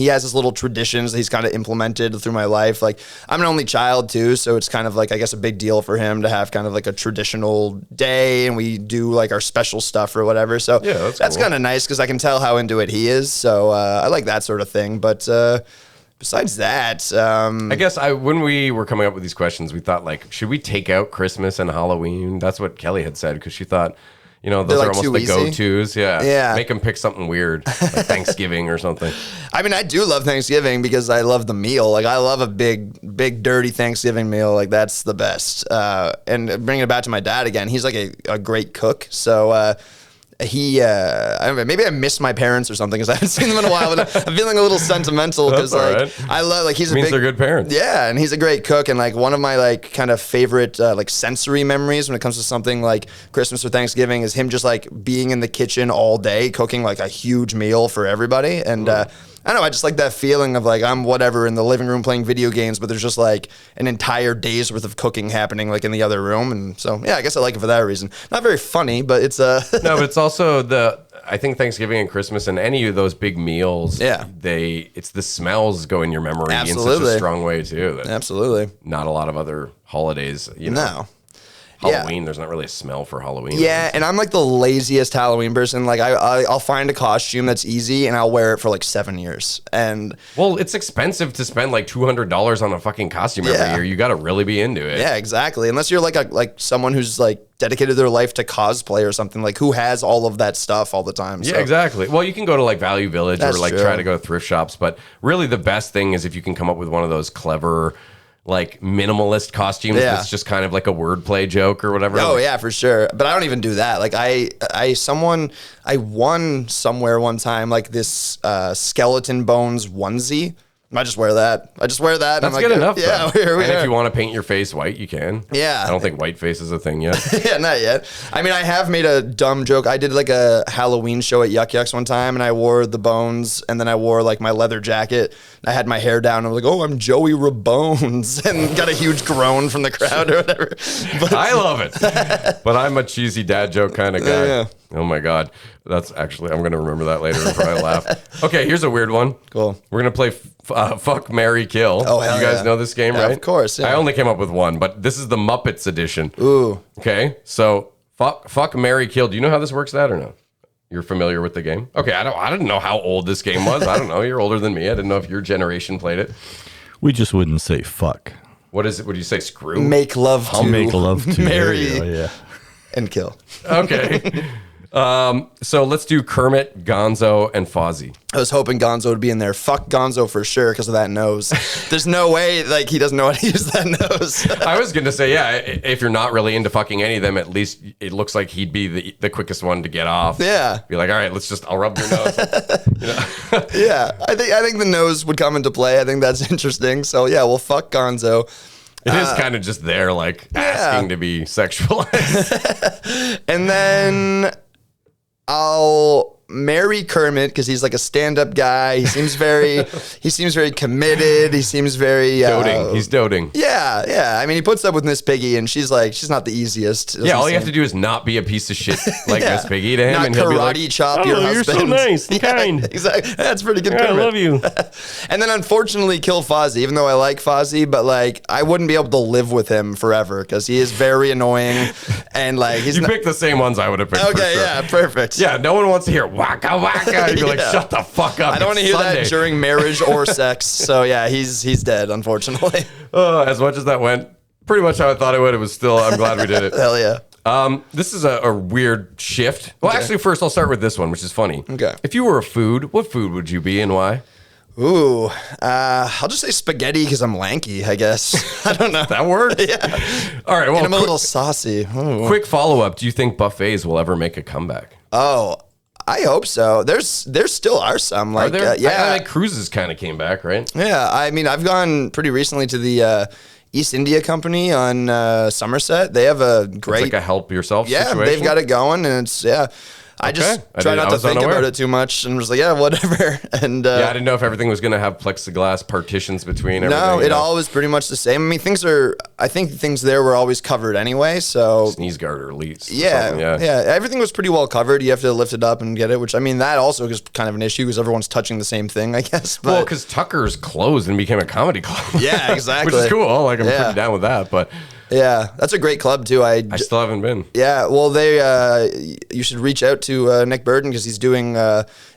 has his little traditions that he's kind of implemented through my life. Like I'm an only child too, so it's kind of like, I guess, a big deal for him to have kind of like a traditional day, and we do like our special stuff or whatever. So yeah, that's cool. kind of nice because I can tell how into it he is. So I like that sort of thing. But besides that, I guess when we were coming up with these questions, we thought like, should we take out Christmas and Halloween? That's what Kelly had said because she thought, you know, those They're, are like, almost the too easy? go-tos. Yeah. Yeah. Make them pick something weird, like Thanksgiving or something. I mean, I do love Thanksgiving because I love the meal. Like, I love a big, dirty Thanksgiving meal. Like, that's the best. And bringing it back to my dad again, he's like a great cook. So, I don't know, maybe I miss my parents or something because I haven't seen them in a while. But I'm feeling a little sentimental because That's like all right. I love like he's a Means big, they're good parents. Yeah, and he's a great cook, and like one of my like kind of favorite like sensory memories when it comes to something like Christmas or Thanksgiving is him just like being in the kitchen all day cooking like a huge meal for everybody. And I don't know, I just like that feeling of like I'm whatever in the living room playing video games, but there's just like an entire day's worth of cooking happening like in the other room. And so yeah, I guess I like it for that reason. Not very funny, but it's No, but it's also I think Thanksgiving and Christmas and any of those big meals, it's the smells go in your memory in such Absolutely. a strong way too. That absolutely. not a lot of other holidays, you know. No. Halloween, there's not really a smell for Halloween. Yeah, and I'm like the laziest Halloween person. Like I'll find a costume that's easy and I'll wear it for like 7 years. And Well, it's expensive to spend like $200 on a fucking costume every Yeah. year. You got to really be into it. yeah, exactly. Unless you're like someone who's like dedicated their life to cosplay or something, like who has all of that stuff all the time. Yeah, So, exactly. Well, you can go to like Value Village That's or like true. try to go to thrift shops, but really the best thing is if you can come up with one of those clever, like minimalist costumes Yeah. that's just kind of like a wordplay joke or whatever. Oh Like, yeah, for sure. But I don't even do that. Like I won somewhere one time like this skeleton bones onesie. I just wear that. And That's I'm like, good enough. Yeah, though. here we and are. if you want to paint your face white, you can. Yeah. I don't think white face is a thing yet. Yeah, not yet. I mean, I have made a dumb joke. I did like a Halloween show at Yuck Yucks one time, and I wore the bones, and then I wore like my leather jacket. I had my hair down. And I was like, "Oh, I'm Joey Rabones," and got a huge groan from the crowd or whatever. But I love it. But I'm a cheesy dad joke kind of guy. Yeah. Oh my God. That's actually, I'm going to remember that later and probably laugh. Okay, here's a weird one. Cool. We're going to play Fuck, Marry, Kill. Oh, hell You guys yeah. know this game, Yeah, right? of course, yeah. I only came up with one, but this is the Muppets edition. Ooh. Okay, so fuck, Marry, Kill. Do you know how this works, Dad, or no? You're familiar with the game? Okay, I didn't know how old this game was. I don't know. You're older than me. I didn't know if your generation played it. We just wouldn't say fuck. What is it? Would you say screw? Make love to I'll make love to marry you. Yeah. and kill. Okay. So let's do Kermit, Gonzo, and Fozzie. I was hoping Gonzo would be in there. Fuck Gonzo for sure because of that nose. There's no way like he doesn't know how to use that nose. I was going to say, yeah, if you're not really into fucking any of them, at least it looks like he'd be the quickest one to get off. Yeah. Be like, all right, I'll rub your nose. You know? Yeah, I think the nose would come into play. I think that's interesting. So yeah, well, fuck Gonzo. It is kind of just there, like asking to be sexualized. And then I'll marry Kermit because he's like a stand-up guy. He seems very committed. He seems very doting. He's doting. Yeah. I mean, he puts up with Miss Piggy, and she's not the easiest. Yeah, all you have to do is not be a piece of shit like Miss Piggy to him, not and he'll be like, chop your husband. You're so nice and kind. Exactly. That's pretty good. Yeah, Kermit. I love you. And then unfortunately kill Fozzie, even though I like Fozzie, but like I wouldn't be able to live with him forever because he is very annoying and like he's. You picked the same ones I would have picked. Okay, for sure. yeah, perfect. Yeah, no one wants to hear waka waka. You'd be like, shut the fuck up. I don't want to hear that during marriage or sex. So yeah, he's dead, unfortunately. As much as that went pretty much how I thought it would, it was still. I'm glad we did it. Hell yeah. This is a weird shift. Well, actually, first I'll start with this one, which is funny. Okay. If you were a food, what food would you be and why? Ooh, I'll just say spaghetti because I'm lanky, I guess. I don't know. That works? Yeah. All right. Well, and I'm a little saucy. Ooh. Quick follow-up. Do you think buffets will ever make a comeback? Oh, I hope so. There still are some. Like, Are there? yeah. I think cruises kind of came back, right? Yeah. I mean, I've gone pretty recently to the East India Company on Somerset. They have a great. It's like a help yourself situation? They've got it going, and it's, I just try not to think about it too much and was like, yeah, whatever. And I didn't know if everything was going to have plexiglass partitions between everything. No, it all was pretty much the same. I mean, I think things there were always covered anyway. So sneeze guard or leads. Yeah. Everything was pretty well covered. You have to lift it up and get it, which I mean, that also is kind of an issue because everyone's touching the same thing, I guess. But, well, because Tucker's closed and became a comedy club. Yeah, exactly. Which is cool. Like, I'm pretty down with that, but. Yeah, that's a great club too. I still haven't been. Yeah, well, you should reach out to Nick Burden because he's doing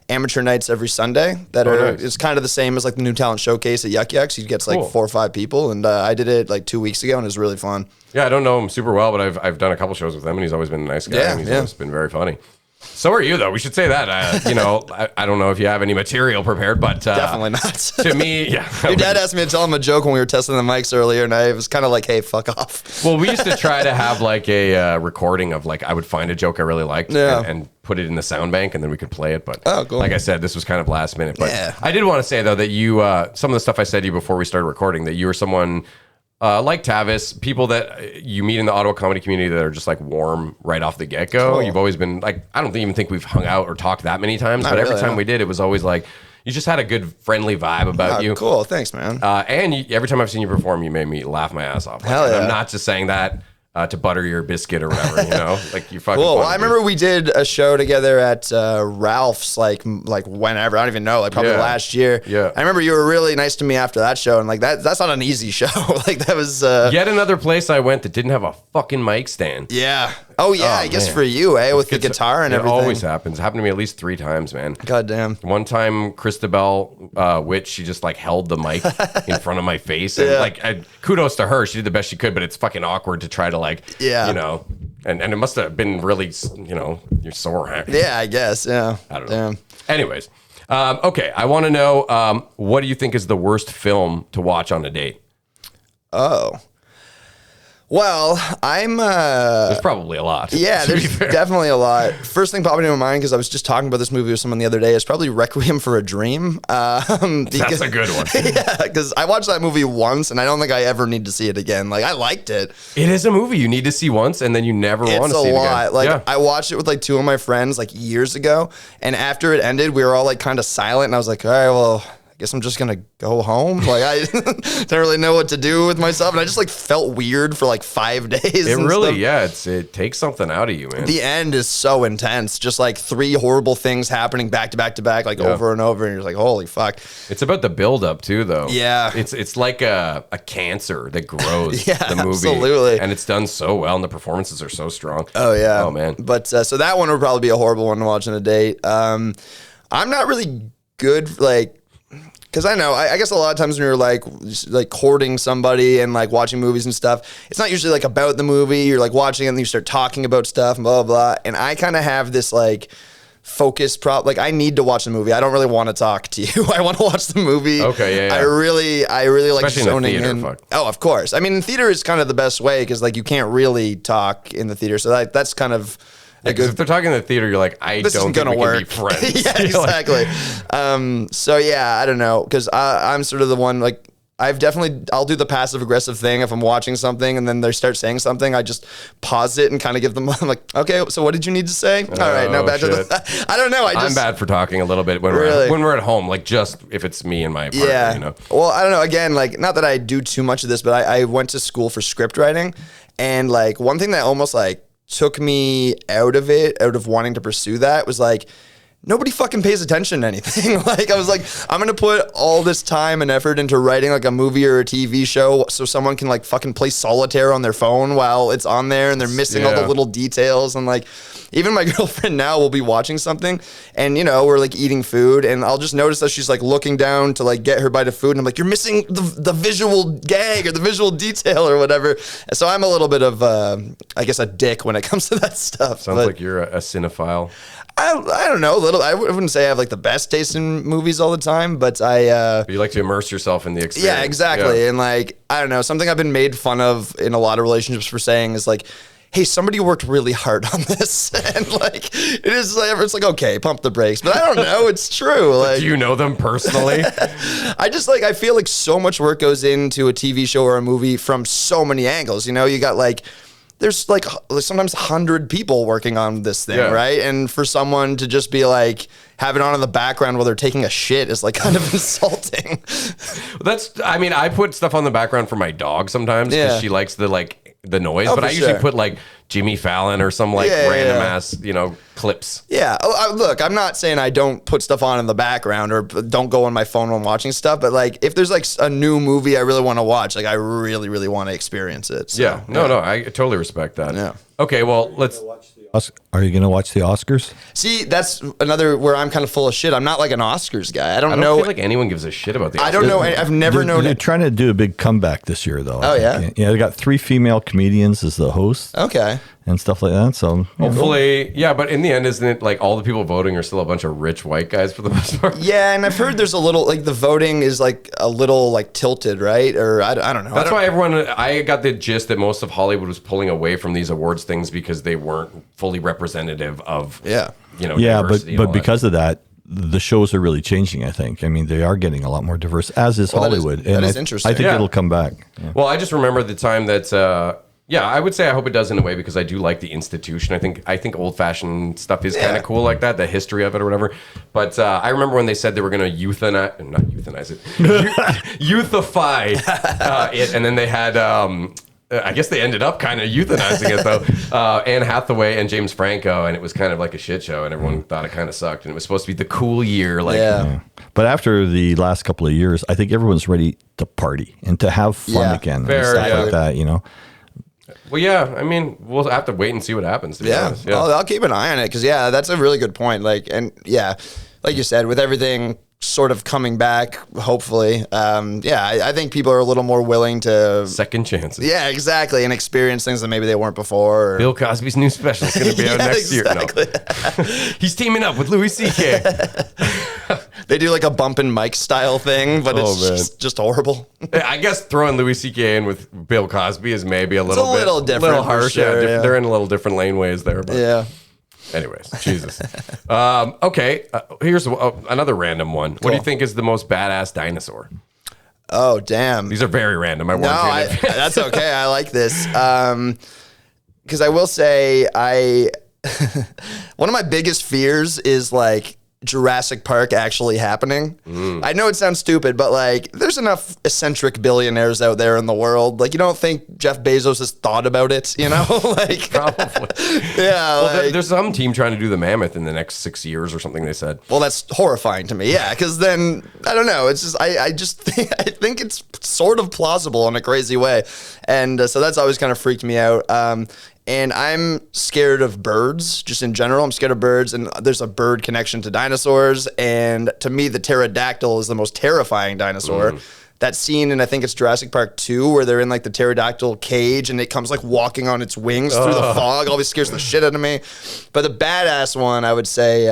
amateur nights every Sunday. Nice. It's kind of the same as like the New Talent Showcase at Yuck Yucks. He gets like 4 or 5 people, and I did it like 2 weeks ago, and it was really fun. Yeah, I don't know him super well, but I've done a couple shows with him, and he's always been a nice guy. And he's always been very funny. So are you, though. We should say that. I don't know if you have any material prepared, but definitely not. To me, yeah. Your dad asked me to tell him a joke when we were testing the mics earlier, and I was kind of like, "Hey, fuck off." Well, we used to try to have like a recording of like I would find a joke I really liked and put it in the sound bank, and then we could play it. But cool. Like I said, this was kind of last minute. But I did want to say though that you some of the stuff I said to you before we started recording that you were someone. Like Tavis, people that you meet in the Ottawa comedy community that are just like warm right off the get-go. Cool. You've always been like, I don't even think we've hung out or talked that many times, but every time we did, it was always like, you just had a good friendly vibe about you. Cool, thanks, man. And every time I've seen you perform, you made me laugh my ass off. Like, Hell yeah. I'm not just saying that to butter your biscuit or whatever, like you fucking. Well, I remember we did a show together at Ralph's, like whenever, I don't even know, like probably last year. Yeah, I remember you were really nice to me after that show, and like that's not an easy show. Like that was yet another place I went that didn't have a fucking mic stand. Yeah. Oh yeah, I guess for you, with the guitar and everything. It always happens. It happened to me at least 3 times, man. God damn. One time, Christabel Witch, she just like held the mic in front of my face, and like kudos to her, she did the best she could, but it's fucking awkward to try to like, and it must have been really, you're sore. Yeah, I guess. Yeah. I don't know. Anyways, okay, I want to know what do you think is the worst film to watch on a date? Oh. Well, there's probably a lot. Yeah, there's definitely a lot. First thing popping into my mind, because I was just talking about this movie with someone the other day, is probably Requiem for a Dream. That's a good one. Yeah, because I watched that movie once, and I don't think I ever need to see it again. Like, I liked it. It is a movie you need to see once, and then you never want to see it again. It's a lot. Like, I watched it with like 2 of my friends like years ago, and after it ended, we were all like kind of silent, and I was like, all right, well, guess I'm just gonna go home. Like I don't really know what to do with myself, and I just like felt weird for like 5 days. It really, it takes something out of you, man. The end is so intense, just like 3 horrible things happening back to back to back, like over and over, and you're like, holy fuck. It's about the build up too, though. Yeah, it's like a cancer that grows. The movie, absolutely, and it's done so well, and the performances are so strong. Oh yeah, oh man. But so that one would probably be a horrible one to watch on a date. I'm not really good like. Because I know, I guess a lot of times when you're like courting somebody and like watching movies and stuff, it's not usually like about the movie. You're like watching it and you start talking about stuff and blah, blah, blah. And I kind of have this like focus like I need to watch the movie. I don't really want to talk to you. I want to watch the movie. Okay, yeah. I really like especially zoning in the theater, in. Oh, of course. I mean, in theater is kind of the best way because like you can't really talk in the theater. So that's kind of... Because if they're talking in the theater, you're like, I don't think we can be friends. Yeah, exactly. So yeah, I don't know, because I'm sort of the one like I'll do the passive aggressive thing if I'm watching something and then they start saying something. I just pause it and kind of give them, I'm like, okay, so what did you need to say? All right, now back to the, I don't know. I'm bad for talking a little bit when we're at home, like just if it's me and my partner, yeah. you know? Well, I don't know. Again, like not that I do too much of this, but I went to school for script writing, and like one thing that almost like took me out of wanting to pursue that was like, nobody fucking pays attention to anything. Like I was like, I'm going to put all this time and effort into writing like a movie or a TV show so someone can like fucking play solitaire on their phone while it's on there and they're missing all the little details. And like, even my girlfriend now will be watching something and, you know, we're like eating food and I'll just notice that she's like looking down to like get her bite of food. And I'm like, you're missing the visual gag or the visual detail or whatever. And so I'm a little bit of, I guess, a dick when it comes to that stuff. Sounds like you're a cinephile. I don't know. I wouldn't say I have like the best taste in movies all the time, but But you like to immerse yourself in the experience. Yeah, exactly. Yeah. And like, I don't know, something I've been made fun of in a lot of relationships for saying is like, hey, somebody worked really hard on this. And like, it's like, okay, pump the brakes. But I don't know. It's true. Like, do you know them personally? I feel like so much work goes into a TV show or a movie from so many angles. You know, you got like, there's like sometimes 100 people working on this thing, right? And for someone to just be like, have it on in the background while they're taking a shit is like kind of insulting. I put stuff on the background for my dog sometimes because she likes the noise, but I usually put like Jimmy Fallon or some like random ass, you know, clips. Yeah. Look, I'm not saying I don't put stuff on in the background or don't go on my phone when watching stuff, but like if there's like a new movie I really want to watch, like I really, really want to experience it. So, yeah. No, I totally respect that. Yeah. Okay, well, let's... Are you going to watch the Oscars? See, that's another where I'm kind of full of shit. I'm not like an Oscars guy. I don't know. feel like anyone gives a shit about the Oscars. I don't know. I've never known They're it. trying to do a big comeback this year, though. Oh, yeah? Yeah, they got 3 female comedians as the hosts. Okay. And stuff like that. So hopefully, yeah, but in the end, isn't it like all the people voting are still a bunch of rich white guys for the most part? Yeah, and I've heard there's a little, like the voting is like a little like tilted, right? Or I don't know. That's why I got the gist that most of Hollywood was pulling away from these awards things because they weren't fully representative of, you know, diversity but because of that, the shows are really changing, I think. I mean, they are getting a lot more diverse, as is Hollywood. That is interesting. I think it'll come back. Yeah. Well, I just remember the time that... yeah, I would say I hope it does in a way because I do like the institution. I think old-fashioned stuff is kind of cool like that, the history of it or whatever. But I remember when they said they were going to youthify it, and then they had, I guess they ended up kind of euthanizing it though, Anne Hathaway and James Franco, and it was kind of like a shit show, and everyone thought it kind of sucked, and it was supposed to be the cool year. Like, yeah. But after the last couple of years, I think everyone's ready to party and to have fun again and stuff like that, you know? Well, yeah, I mean, we'll have to wait and see what happens. To be honest. Yeah. I'll keep an eye on it because, yeah, that's a really good point. Like, and yeah, like you said, with everything sort of coming back, hopefully, I think people are a little more willing to... Second chances. Yeah, exactly, and experience things that maybe they weren't before. Bill Cosby's new special is going to be out next year. No. He's teaming up with Louis C.K. They do like a bump and mic style thing, but it's just horrible. I guess throwing Louis C.K. in with Bill Cosby is maybe a little different, little harsh. Sure, yeah. They're in a little different laneways there. But yeah. Anyways, Jesus. Okay, here's another random one. What do you think is the most badass dinosaur? Oh, damn. These are very random. That's okay. I like this. Because I will say, one of my biggest fears is like Jurassic Park actually happening. I know it sounds stupid, but like there's enough eccentric billionaires out there in the world. Like you don't think Jeff Bezos has thought about it, you know? Like probably. Yeah. Well, there's some team trying to do the mammoth in the next 6 years or something they said. Well, that's horrifying to me. Yeah, because then I don't know. It's just I think it's sort of plausible in a crazy way, and so that's always kind of freaked me out. And I'm scared of birds, just in general. I'm scared of birds, and there's a bird connection to dinosaurs. And to me, the pterodactyl is the most terrifying dinosaur. That scene in, I think it's Jurassic Park 2, where they're in like the pterodactyl cage, and it comes like walking on its wings through the fog. Always scares the shit out of me. But the badass one, I would say,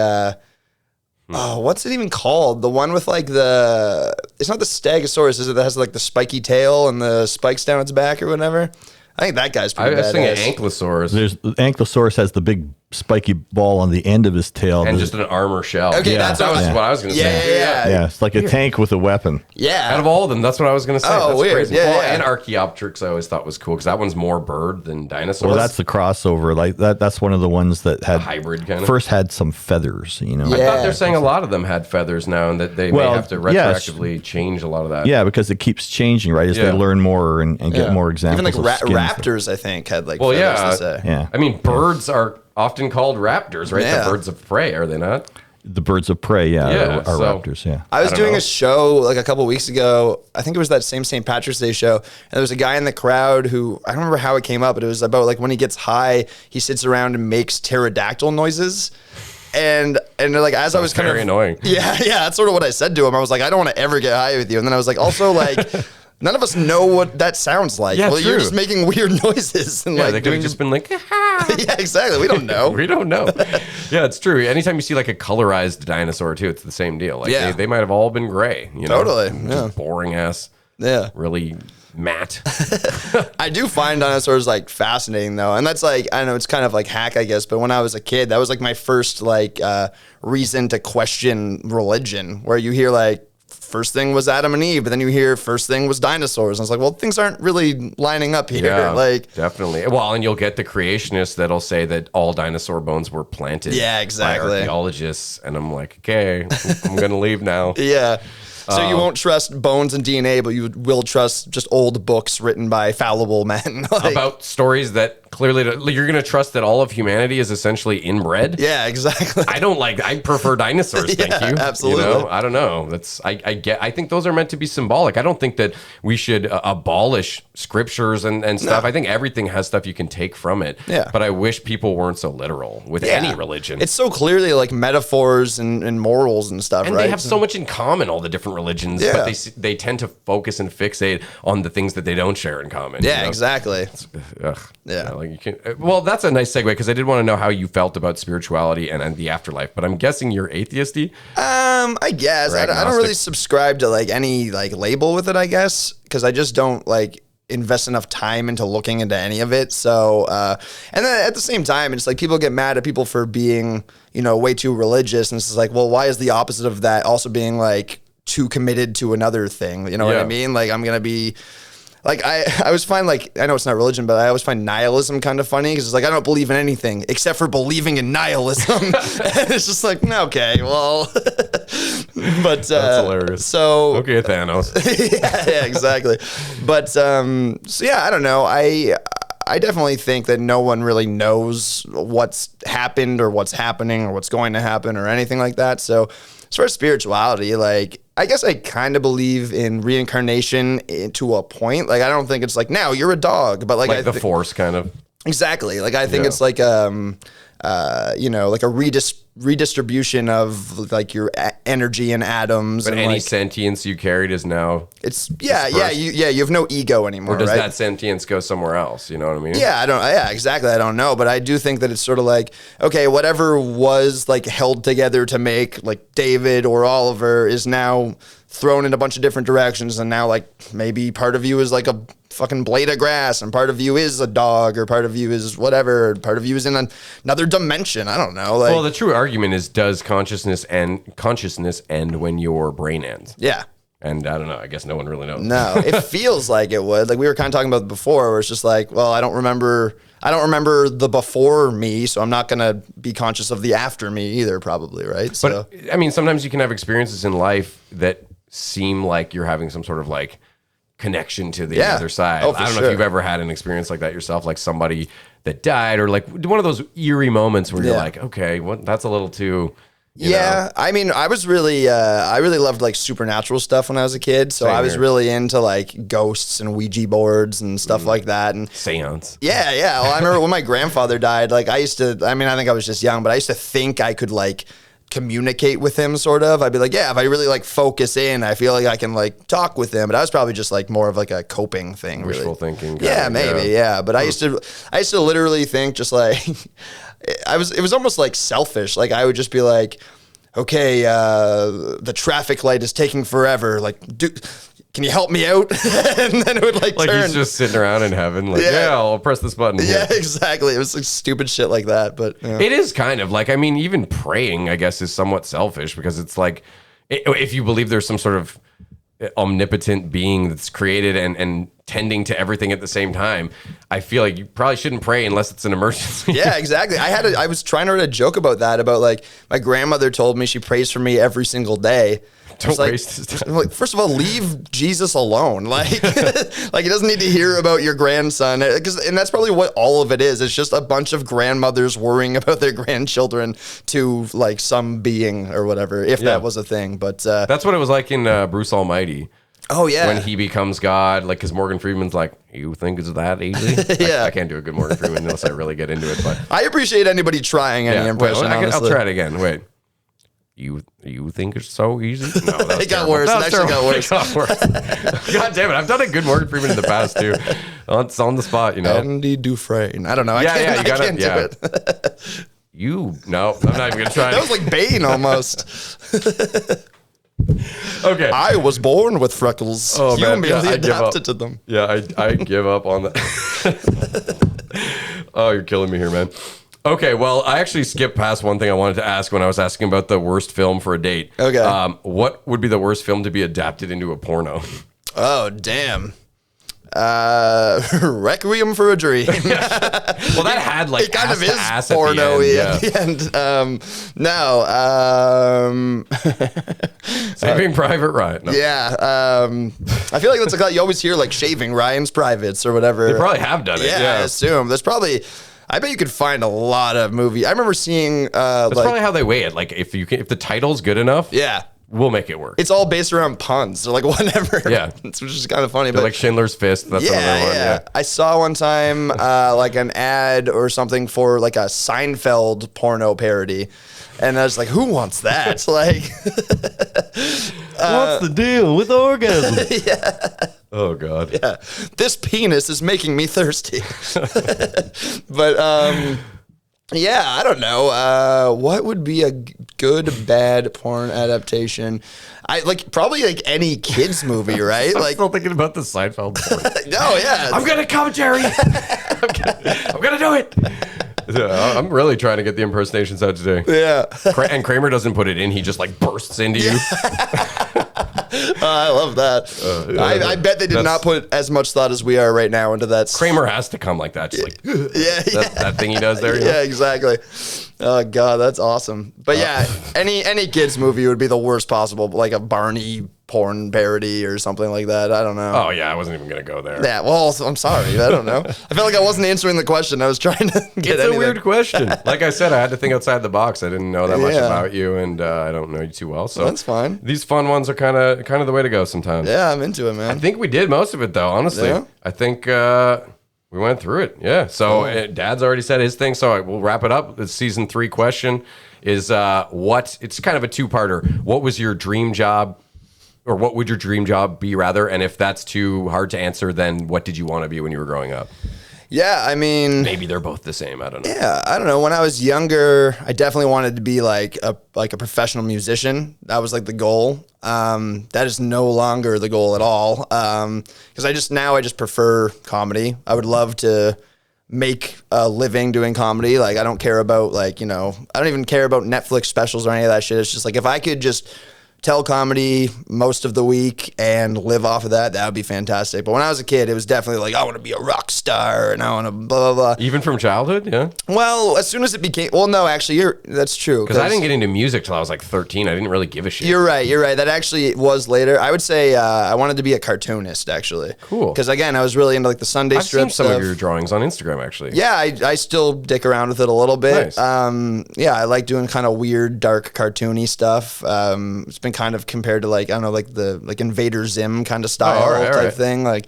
what's it even called? The one with like it's not the Stegosaurus, is it? That has like the spiky tail and the spikes down its back or whatever. I think that guy's pretty badass. I was thinking Ankylosaurus. Ankylosaurus has the big spiky ball on the end of his tail. And just an armor shell. Okay, that was what I was going to say. Yeah, it's like a tank with a weapon. Yeah. Out of all of them, that's what I was going to say. Oh, that's weird. Crazy. Yeah, Well, yeah. and Archaeopteryx I always thought was cool because that one's more bird than dinosaur. Well, that's the crossover. Like that's one of the ones that had hybrid kind of. first had some feathers. You know. I thought they're saying a lot of them had feathers now, and that they may have to retroactively change a lot of that. Yeah, because it keeps changing, right? As they learn more and get more examples. Even like of skins. raptors, I think, had like. Well, feathers, they say. Yeah. I mean, birds are often called raptors, right? Yeah. The birds of prey, are they not? The birds of prey, are so- raptors. Yeah. I was don't doing know. a show like a couple weeks ago. I think it was that same St. Patrick's Day show. And there was a guy in the crowd who, I don't remember how it came up, but it was about like when he gets high, he sits around and makes pterodactyl noises. And like as I was kind very of annoying. Yeah, that's sort of what I said to him. I was like, I don't want to ever get high with you. And then I was like, also like, none of us know what that sounds like. Yeah, well, you're true. just making weird noises and Yeah, like they could have doing just been like, yeah, exactly. We don't know. we don't know. Yeah, it's true. Anytime you see like a colorized dinosaur too, it's the same deal. Like Yeah. they might have all been gray. You know? Totally, Just boring ass. Yeah. Really matte. I do find dinosaurs like fascinating though, and that's like I don't know, it's kind of like hack, I guess. But when I was a kid, that was like my first like reason to question religion, where you hear like first thing was Adam and Eve, but then you hear first thing was dinosaurs, and it's like, well, things aren't really lining up here. Yeah, Like, definitely. Well, and you'll get the creationists that'll say that all dinosaur bones were planted. Yeah, exactly. By archaeologists, and I'm like, okay, I'm gonna leave now. yeah. So you won't trust bones and DNA, but you will trust just old books written by fallible men. Like, About stories that clearly you're going to trust that all of humanity is essentially inbred. yeah, exactly. I prefer dinosaurs. Thank Yeah, you. absolutely. You know, I don't know. I think those are meant to be symbolic. I don't think that we should abolish scriptures and stuff. I think everything has stuff you can take from it. Yeah. But I wish people weren't so literal with any religion. It's so clearly like metaphors and morals and stuff, And right? they have so much in common, all the different religions, Yeah. but they tend to focus and fixate on the things that they don't share in common. yeah, you know? exactly. Ugh. Yeah. Like you can. Well, that's a nice segue because I did want to know how you felt about spirituality and the afterlife. But I'm guessing you're atheisty. I guess I don't really agnostic. subscribe to like any like label with it. I guess because I just don't like invest enough time into looking into any of it. So, and then at the same time, it's like people get mad at people for being, you know, way too religious, and it's just like, well, why is the opposite of that also being like too committed to another thing? You know what I Yeah. mean? Like I'm gonna be. Like I always find like I know it's not religion, but I always find nihilism kind of funny because it's like I don't believe in anything except for believing in nihilism. And it's just like okay, well, but That's hilarious. So Okay, Thanos. yeah, exactly. But so yeah, I don't know. I definitely think that no one really knows what's happened or what's happening or what's going to happen or anything like that. So as far as spirituality, like I guess I kind of believe in reincarnation to a point. Like I don't think it's like now you're a dog, but like Like the Force, kind of. exactly. Like I think Yeah. it's like you know, like a redistribution of like your energy and atoms. But and any like, sentience you carried is now. it's you have no ego anymore. Or does right? that sentience go somewhere else? You know what I mean? Yeah, exactly. I don't know, but I do think that it's sort of like, okay, whatever was like held together to make like David or Oliver is now thrown in a bunch of different directions, and now like maybe part of you is like a fucking blade of grass, and part of you is a dog, or part of you is whatever, part of you is in another dimension. I don't know. Like, Well, the true argument is, does consciousness end when your brain ends? yeah. And I don't know. I guess no one really knows. No, it feels like it would. Like we were kind of talking about before, where it's just like, well, I don't remember the before me, so I'm not gonna be conscious of the after me either, probably, right? So But I mean, sometimes you can have experiences in life that seem like you're having some sort of like connection to the Yeah. other side. Oh, for I don't know sure. if you've ever had an experience like that yourself, like somebody that died, or like one of those eerie moments where you're Yeah. like, okay, that's a little too. you yeah, know. I mean, I really loved like supernatural stuff when I was a kid, so Same I was here. really into like ghosts and Ouija boards and stuff like that, and Seance. yeah. Well, I remember when my grandfather died, like I think I was just young, but I used to think I could like communicate with him sort of. I'd be like, yeah, if I really like focus in, I feel like I can like talk with him. But I was probably just like more of like a coping thing. Wishful really. thinking. Yeah, kinda, maybe, yeah. But I used to literally think just like it was almost like selfish. Like I would just be like, okay, the traffic light is taking forever. Like can you help me out? And then it would like turn. He's just sitting around in heaven, like, yeah, I'll press this button. Yeah, exactly. It was like stupid shit like that. But it is kind of like, I mean, even praying, I guess, is somewhat selfish because it's like, if you believe there's some sort of omnipotent being that's created and tending to everything at the same time, I feel like you probably shouldn't pray unless it's an emergency. Yeah, exactly. I was trying to write a joke about that, about like my grandmother told me she prays for me every single day. Don't like, waste his time. Like, first of all, leave Jesus alone. Like, like he doesn't need to hear about your grandson. And that's probably what all of it is. It's just a bunch of grandmothers worrying about their grandchildren to like some being or whatever, if that was a thing. But that's what it was like in Bruce Almighty. Oh, yeah. When he becomes God, like, because Morgan Freeman's like, you think it's that easy? Yeah. I can't do a good Morgan Freeman unless I really get into it. But I appreciate anybody trying any impression. I'll try it again. Wait. You think it's so easy? No, that it got worse. It actually got worse. God damn it! I've done a good Morgan Freeman in the past too. It's on the spot, you know. Andy Dufresne. I don't know. I can't do it. No, I'm not even gonna try. That was like Bane almost. Okay. I was born with freckles. Oh you man, merely I give up. adapted to them. Yeah, I give up on that. Oh, you're killing me here, man. Okay, well, I actually skipped past one thing I wanted to ask when I was asking about the worst film for a date. Okay. What would be the worst film to be adapted into a porno? Oh, damn. Requiem for a Dream. Well, that had like it kind of ass is porno-y at the end. Saving Private Ryan. No. Yeah. I feel like that's like you always hear like Shaving Ryan's Privates or whatever. They probably have done it. Yeah, I assume. There's probably... I bet you could find a lot of movies. I remember seeing that's probably how they weigh it. Like if the title's good enough, yeah, we'll make it work. It's all based around puns. They're like whatever. Yeah, which is kind of funny. But like Schindler's Fist. That's another one. Yeah. I saw one time like an ad or something for like a Seinfeld porno parody, and I was like, who wants that? Like, what's the deal with orgasm? Yeah. Oh God. Yeah. This penis is making me thirsty. But yeah, I don't know. What would be a good bad porn adaptation? I like probably like any kids movie, right? I'm like still thinking about the Seinfeld porn. No, yeah. I'm gonna come, Jerry. I'm gonna do it. I'm really trying to get the impersonations out today. Yeah. And Kramer doesn't put it in. He just like bursts into you. I love that. I bet they did not put as much thought as we are right now into that. Kramer has to come like that. Just like that thing he does there. You know? Yeah, exactly. Oh God, that's awesome. But yeah, any kids movie would be the worst possible, like a Barney porn parody or something like that. I don't know. Oh yeah, I wasn't even gonna go there. Yeah, well, I'm sorry. I don't know. I felt like I wasn't answering the question. I was trying to get It's a weird question. Like I said, I had to think outside the box. I didn't know that much Yeah. about you, and I don't know you too well. So That's fine. These fun ones are kind of the way to go sometimes. Yeah, I'm into it, man. I think we did most of it though. Honestly, Yeah? I think we went through it. Yeah. So Dad's already said his thing. So we'll wrap it up. The season 3 question is it's kind of a 2-parter. What was your dream job? Or what would your dream job be, rather? And if that's too hard to answer, then what did you want to be when you were growing up? Yeah, I mean, Maybe they're both the same. I don't know. yeah, I don't know. When I was younger, I definitely wanted to be like a professional musician. That was like the goal. That is no longer the goal at all. Because I just prefer comedy. I would love to make a living doing comedy. Like I don't care about I don't even care about Netflix specials or any of that shit. It's just like if I could just tell comedy most of the week and live off of that, that would be fantastic. But when I was a kid, it was definitely like, I want to be a rock star and I want to blah, blah, blah. Even from childhood, yeah? Well, as soon as it became, well, no, actually, that's true. Because I didn't get into music till I was like 13. I didn't really give a shit. You're right. That actually was later. I would say I wanted to be a cartoonist, actually. Cool. Because again, I was really into like the Sunday I've strip seen some stuff. of your drawings on Instagram, actually. Yeah, I still dick around with it a little bit. Nice. Yeah, I like doing kind of weird, dark, cartoony stuff. It's been kind of compared to like, I don't know, like the Invader Zim kind of style type thing. Like,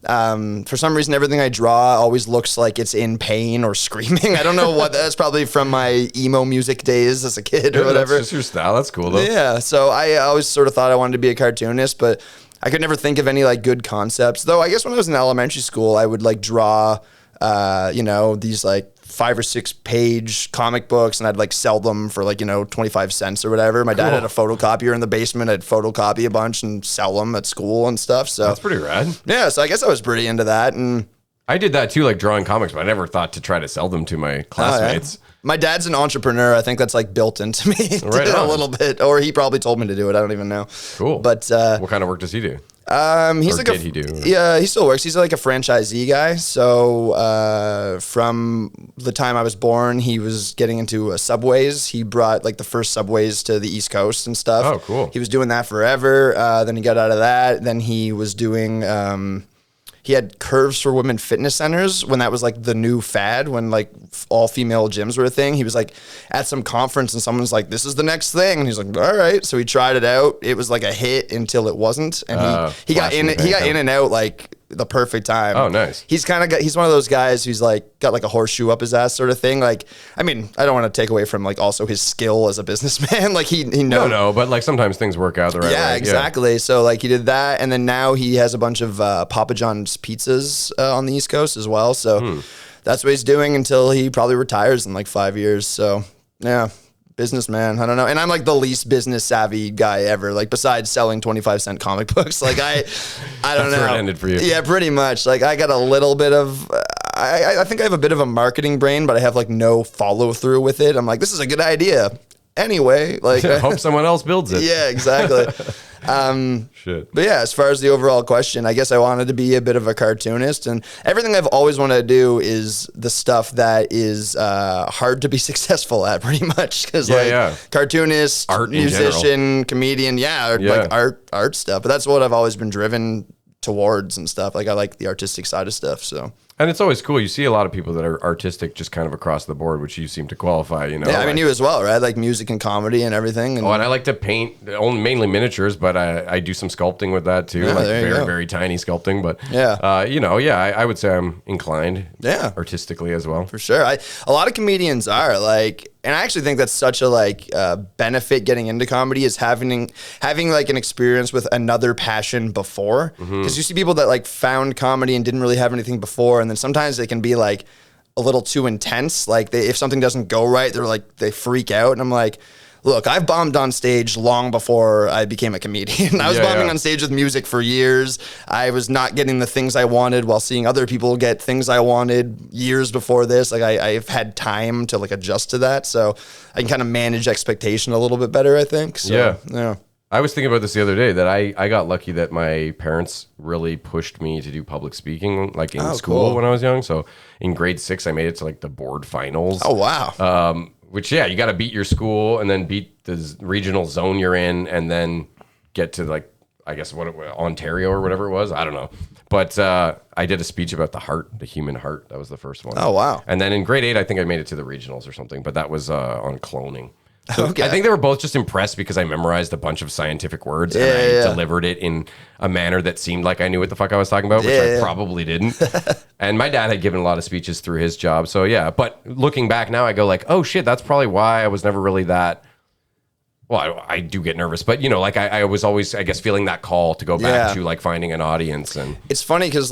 for some reason, everything I draw always looks like it's in pain or screaming. I don't know what. That's probably from my emo music days as a kid or whatever. That's just your style. That's cool, though. Yeah, so I always sort of thought I wanted to be a cartoonist, but I could never think of any like good concepts. Though I guess when I was in elementary school, I would like draw, these like 5 or 6 page comic books, and I'd like sell them for like, 25 cents or whatever. My dad had a photocopier in the basement. I'd photocopy a bunch and sell them at school and stuff. So That's pretty rad. yeah, so I guess I was pretty into that. And I did that too, like drawing comics, but I never thought to try to sell them to my classmates. My dad's an entrepreneur. I think that's like built into me Right a on. little bit, or he probably told me to do it. I don't even know. Cool. But what kind of work does he do? he's Or like did he do? Yeah, he still works. He's like a franchisee guy. So from the time I was born, he was getting into subways. He brought like the first subways to the East Coast and stuff. Oh, cool. He was doing that forever. Then he got out of that. Then he was doing. He had Curves for Women fitness centers when that was like the new fad, when like all female gyms were a thing. He was like at some conference and someone's like, this is the next thing. And he's like, all right. So he tried it out. It was like a hit until it wasn't. And he got in and out like the perfect time. Oh, nice. He's he's one of those guys who's like got like a horseshoe up his ass sort of thing. Like, I mean, I don't want to take away from like also his skill as a businessman. Like he knows. No, but like sometimes things work out the right way. Yeah, exactly. So like he did that, and then now he has a bunch of Papa John's pizzas on the East Coast as well. So that's what he's doing until he probably retires in like 5 years. So yeah, businessman. I don't know, and I'm like the least business savvy guy ever. Like besides selling 25-cent comic books, like I don't know. That's where it ended for you. Yeah, pretty much. Like I got a little bit of. I think I have a bit of a marketing brain, but I have like no follow through with it. I'm like, this is a good idea. Anyway, like Hope someone else builds it. yeah, exactly. Shit. But yeah, as far as the overall question, I guess I wanted to be a bit of a cartoonist, and everything I've always wanted to do is the stuff that is hard to be successful at, pretty much. Because cartoonist, Art in musician, comedian, like art stuff. But that's what I've always been driven towards and stuff. Like I like the artistic side of stuff. So. And it's always cool. You see a lot of people that are artistic just kind of across the board, which you seem to qualify, you know. Yeah, I mean, you as well, right? Like music and comedy and everything. And and I like to paint only mainly miniatures, but I do some sculpting with that too. Yeah, like there you very, go. very tiny sculpting. But Yeah. I would say I'm inclined artistically as well. For sure. A lot of comedians are like, and I actually think that's such a benefit getting into comedy is having like an experience with another passion before. Because you see people that like found comedy and didn't really have anything before, and then sometimes they can be like a little too intense. Like if something doesn't go right, they freak out, and I'm like. Look, I've bombed on stage long before I became a comedian. I was bombing on stage with music for years. I was not getting the things I wanted while seeing other people get things I wanted years before this. Like I've had time to like adjust to that. So I can kind of manage expectation a little bit better, I think. So, yeah. I was thinking about this the other day that I got lucky that my parents really pushed me to do public speaking like in school when I was young. So in grade 6, I made it to like the board finals. Oh, wow. Which, you got to beat your school and then beat the regional zone you're in and then get to, like, I guess, Ontario or whatever it was. I don't know. But I did a speech about the heart, the human heart. That was the first one. Oh, wow. And then in grade 8, I think I made it to the regionals or something. But that was on cloning. So Okay. I think they were both just impressed because I memorized a bunch of scientific words and I delivered it in a manner that seemed like I knew what the fuck I was talking about, which I probably didn't. And my dad had given a lot of speeches through his job. So yeah, but looking back now, I go like, oh shit, that's probably why I was never really that. Well, I do get nervous, but like I was always, I guess, feeling that call to go back to like finding an audience. And It's funny because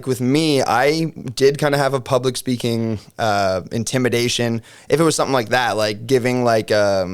with me, I did kind of have a public speaking intimidation. If it was something like that, like giving like a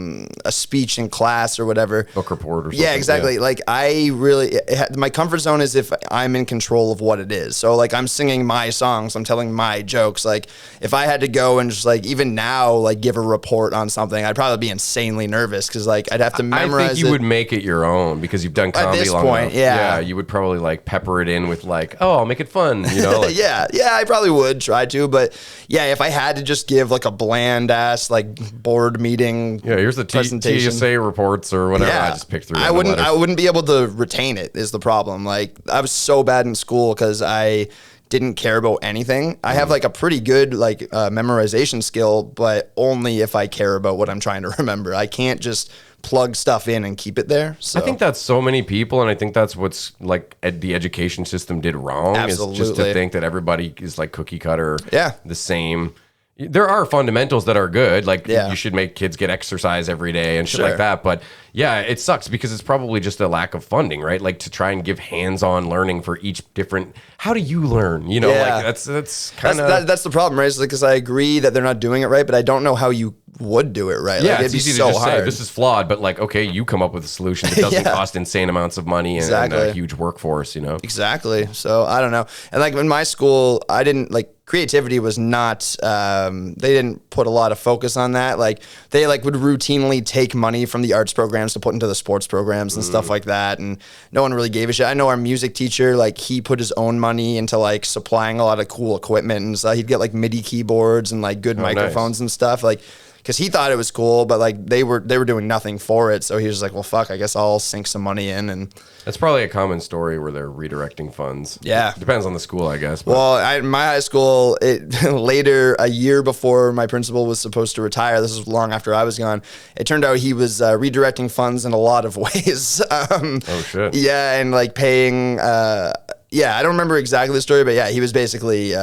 speech in class or whatever. book report or something. Yeah, exactly. Yeah. Like I really, my comfort zone is if I'm in control of what it is. So like I'm singing my songs, I'm telling my jokes. Like if I had to go and just like, even now, like give a report on something, I'd probably be insanely nervous because like I'd have to memorize I think you would make it your own because you've done comedy this long point, enough. yeah. You would probably like pepper it in with like, oh, I'll make it fun, Like, yeah, I probably would try to, but yeah, if I had to just give like a bland ass like board meeting, here's the presentation. TSA reports or whatever. I just picked through. I wouldn't be able to retain it. Is the problem? Like I was so bad in school because I didn't care about anything. I have like a pretty good like memorization skill, but only if I care about what I'm trying to remember. I can't just plug stuff in and keep it there. So I think that's so many people, and I think that's what's like the education system did wrong. Absolutely. Is just to think that everybody is like cookie cutter, the same. there are fundamentals that are good. Like Yeah. you should make kids get exercise every day and shit Sure. like that. But yeah, it sucks because it's probably just a lack of funding, right? Like to try and give hands-on learning for each different. How do you learn? You know, Yeah. like that's kind of that's the problem, right? Because I agree that they're not doing it right, but I don't know how you would do it right. yeah. Like, It's it'd be easy to so just say hard. this is flawed, but like okay, you come up with a solution that doesn't Yeah. cost insane amounts of money and a Exactly. huge workforce. You know, Exactly. So I don't know. And like in my school, I didn't like creativity was not. They didn't put a lot of focus on that. Like they like would routinely take money from the arts programs to put into the sports programs and stuff like that. And no one really gave a shit. I know our music teacher, like he put his own money into like supplying a lot of cool equipment, and so he'd get like MIDI keyboards and like good microphones and stuff. Like. Because he thought it was cool, but like they were doing nothing for it. So he was like, "Well, fuck, I guess I'll sink some money in." And that's probably a common story where they're redirecting funds. Yeah. It depends on the school, I guess. But. well, my high school, it later a year before my principal was supposed to retire. This was long after I was gone. It turned out he was redirecting funds in a lot of ways. Oh shit. Yeah, and like paying. Yeah, I don't remember exactly the story, but yeah, he was basically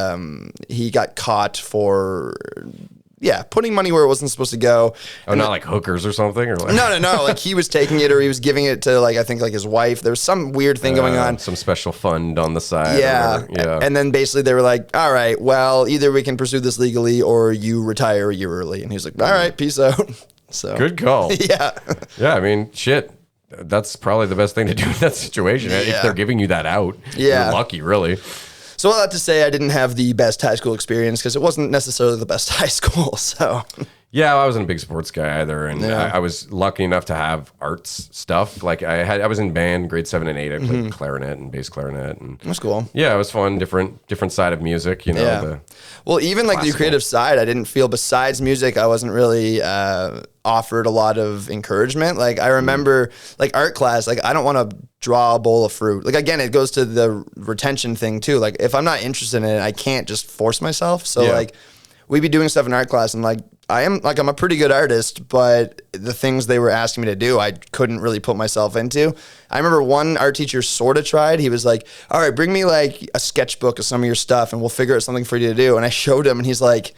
he got caught for. Yeah, putting money where it wasn't supposed to go. Oh, not like hookers or something, or like No. Like he was taking it, or he was giving it to like I think like his wife. There was some weird thing going on. some special fund on the side. Yeah. Or yeah. And then basically they were like, all right, well, either we can pursue this legally or you retire a year early. And he was like, all right, peace out. So Good call. Yeah. Yeah, I mean, shit. That's probably the best thing to do in that situation. If Yeah. they're giving you that out, Yeah. you're lucky, really. So all that to say, I didn't have the best high school experience because it wasn't necessarily the best high school. So Yeah, I wasn't a big sports guy either, and Yeah. I was lucky enough to have arts stuff. Like I was in band, grade 7 and 8. I played clarinet and bass clarinet, and that's cool. yeah, it was fun. Different side of music, you know. Yeah. Well, even like the creative side, I didn't feel besides music, I wasn't really offered a lot of encouragement. Like I remember like art class, like I don't want to draw a bowl of fruit. Like again, it goes to the retention thing too. Like if I'm not interested in it, I can't just force myself. So Yeah. like we'd be doing stuff in art class and like I'm a pretty good artist, but the things they were asking me to do, I couldn't really put myself into. I remember one art teacher sort of tried. He was like, all right, bring me like a sketchbook of some of your stuff and we'll figure out something for you to do. And I showed him and he's like,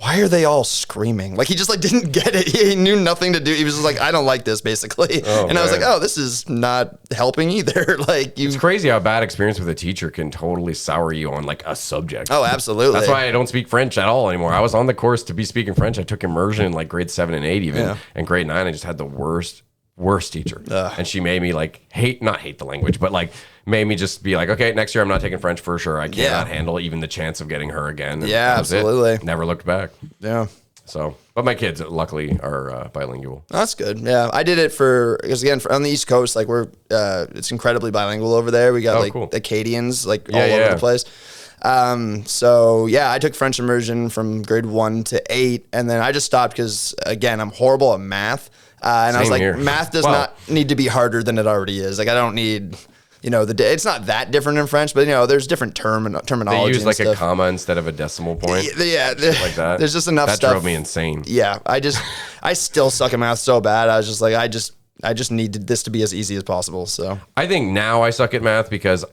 why are they all screaming? Like he just like didn't get it. He knew nothing to do. He was just like, I don't like this basically. Oh, and I was man. like, oh, this is not helping either. Like you. It's crazy how a bad experience with a teacher can totally sour you on like a subject. Oh, absolutely. That's why I don't speak French at all anymore. I was on the course to be speaking French. I took immersion in like grade 7 and 8 even. Yeah. And grade 9, I just had the worst teacher. And she made me like not hate the language, but like made me just be like, okay, next year I'm not taking French for sure. I cannot handle even the chance of getting her again. And Yeah, that was it. absolutely. Never looked back. Yeah. So, but my kids luckily are bilingual. That's good. Yeah, I did it because again, on the East Coast, like it's incredibly bilingual over there. We got Oh, like cool. Acadians like Yeah, all yeah. over the place. So yeah, I took French immersion from grade 1 to 8, and then I just stopped because again, I'm horrible at math, and I was Same like, here. math does Well- not need to be harder than it already is. Like I don't need. It's not that different in French, but there's different terminology. They use and like a stuff. comma instead of a decimal point. Yeah, Like that. There's just enough that stuff. drove me insane. Yeah, I still suck at math so bad. I was just like, I just needed this to be as easy as possible. So I think now I suck at math because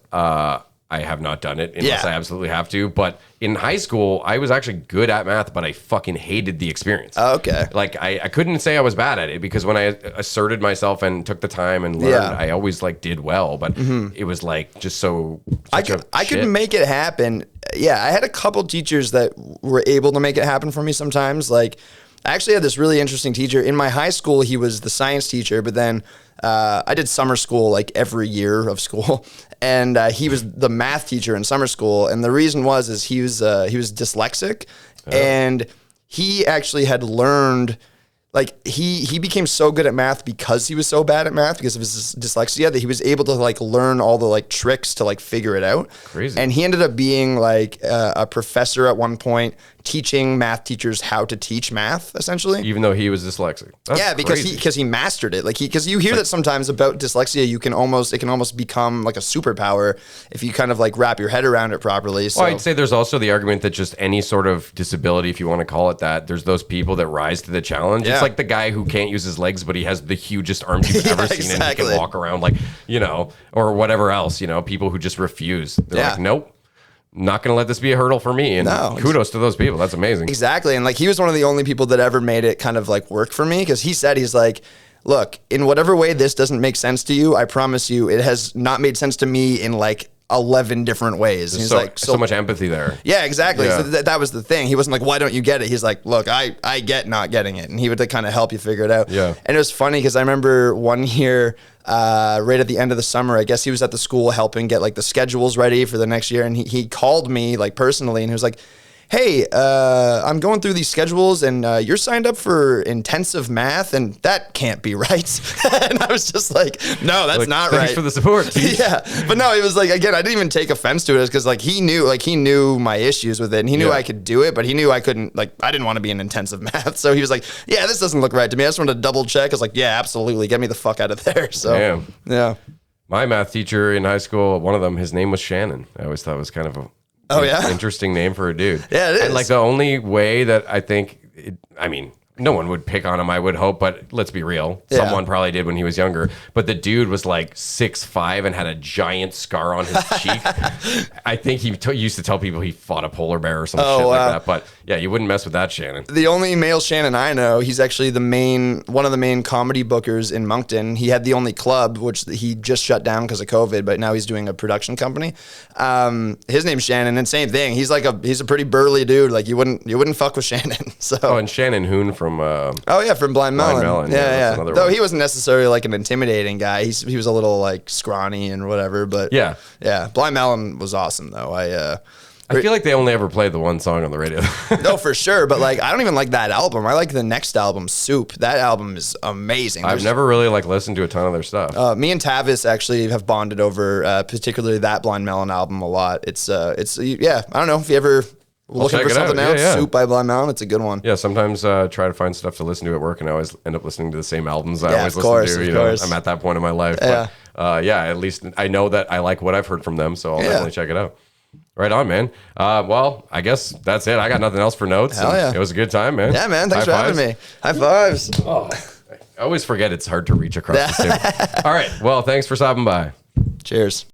I have not done it unless Yeah. I absolutely have to. But in high school, I was actually good at math, but I fucking hated the experience. Okay. Like I couldn't say I was bad at it because when I asserted myself and took the time and learned, Yeah. I always like did well. But it was like just so. I such a could shit. make it happen. Yeah, I had a couple teachers that were able to make it happen for me sometimes. Like, I actually had this really interesting teacher in my high school. He was the science teacher, but then I did summer school like every year of school, and he was the math teacher in summer school. And the reason is he was dyslexic, and he actually had learned. Like he became so good at math because he was so bad at math because of his dyslexia that he was able to like learn all the like tricks to like figure it out. Crazy. And he ended up being like a professor at one point, teaching math teachers how to teach math essentially. Even though he was dyslexic. That's Yeah, because crazy. he mastered it. Like because you hear that sometimes about dyslexia, it can almost become like a superpower if you kind of like wrap your head around it properly. So Well, I'd say there's also the argument that just any sort of disability, if you want to call it that, there's those people that rise to the challenge. Yeah. It's like the guy who can't use his legs, but he has the hugest arms you've ever Yeah, seen, and he exactly. can walk around like, or whatever else, people who just refuse. They're Yeah. like, nope. not going to let this be a hurdle for me. And kudos to those people. That's amazing. Exactly. And like, he was one of the only people that ever made it kind of like work for me. Cause he's like, look, in whatever way this doesn't make sense to you, I promise you it has not made sense to me in like 11 different ways. And he's like, so much empathy there. Yeah, exactly. Yeah. So that was the thing. He wasn't like, why don't you get it? He's like, look, I get not getting it. And he would like, kind of help you figure it out. Yeah. And it was funny because I remember one year, right at the end of the summer, I guess he was at the school helping get like the schedules ready for the next year. And he called me like personally and he was like, hey, I'm going through these schedules and you're signed up for intensive math and that can't be right. And I was just like, no, that's not right. Thanks for the support. Yeah. But no, it was like, again, I didn't even take offense to it because like he knew my issues with it and he knew I could do it, but he knew I couldn't, like, I didn't want to be in intensive math. So he was like, yeah, this doesn't look right to me. I just wanted to double check. I was like, yeah, absolutely. Get me the fuck out of there. So, yeah. My math teacher in high school, one of them, his name was Shannon. I always thought it was kind of interesting name for a dude. Yeah, it is. And like the only way that I think, no one would pick on him, I would hope, but let's be real. Yeah. Someone probably did when he was younger. But the dude was like 6'5" and had a giant scar on his cheek. I think he used to tell people he fought a polar bear or some shit like that. But yeah, you wouldn't mess with that Shannon. The only male Shannon I know, he's actually one of the main comedy bookers in Moncton. He had the only club, which he just shut down because of COVID, but now he's doing a production company. His name's Shannon, and same thing. He's a pretty burly dude. Like you wouldn't fuck with Shannon. So. Oh, and Shannon Hoon from from Blind Melon. Yeah. Though he wasn't necessarily like an intimidating guy. He was a little like scrawny and whatever, but yeah. Blind Melon was awesome though. I feel like they only ever played the one song on the radio. No, for sure. But like, I don't even like that album. I like the next album, Soup. That album is amazing. I've never really like listened to a ton of their stuff. Me and Tavis actually have bonded over particularly that Blind Melon album a lot. It's I don't know if you ever looking for something else. Soup by Blind Melon. It's a good one. Yeah, sometimes try to find stuff to listen to at work, and I always end up listening to the same albums I always listen to. You know, I'm at that point in my life. Yeah. But at least I know that I like what I've heard from them, so I'll definitely check it out. Right on, man. Well, I guess that's it. I got nothing else for notes. Hell yeah. It was a good time, man. Yeah, man. Thanks for having me. High fives. Oh, I always forget it's hard to reach across the table. All right. Well, thanks for stopping by. Cheers.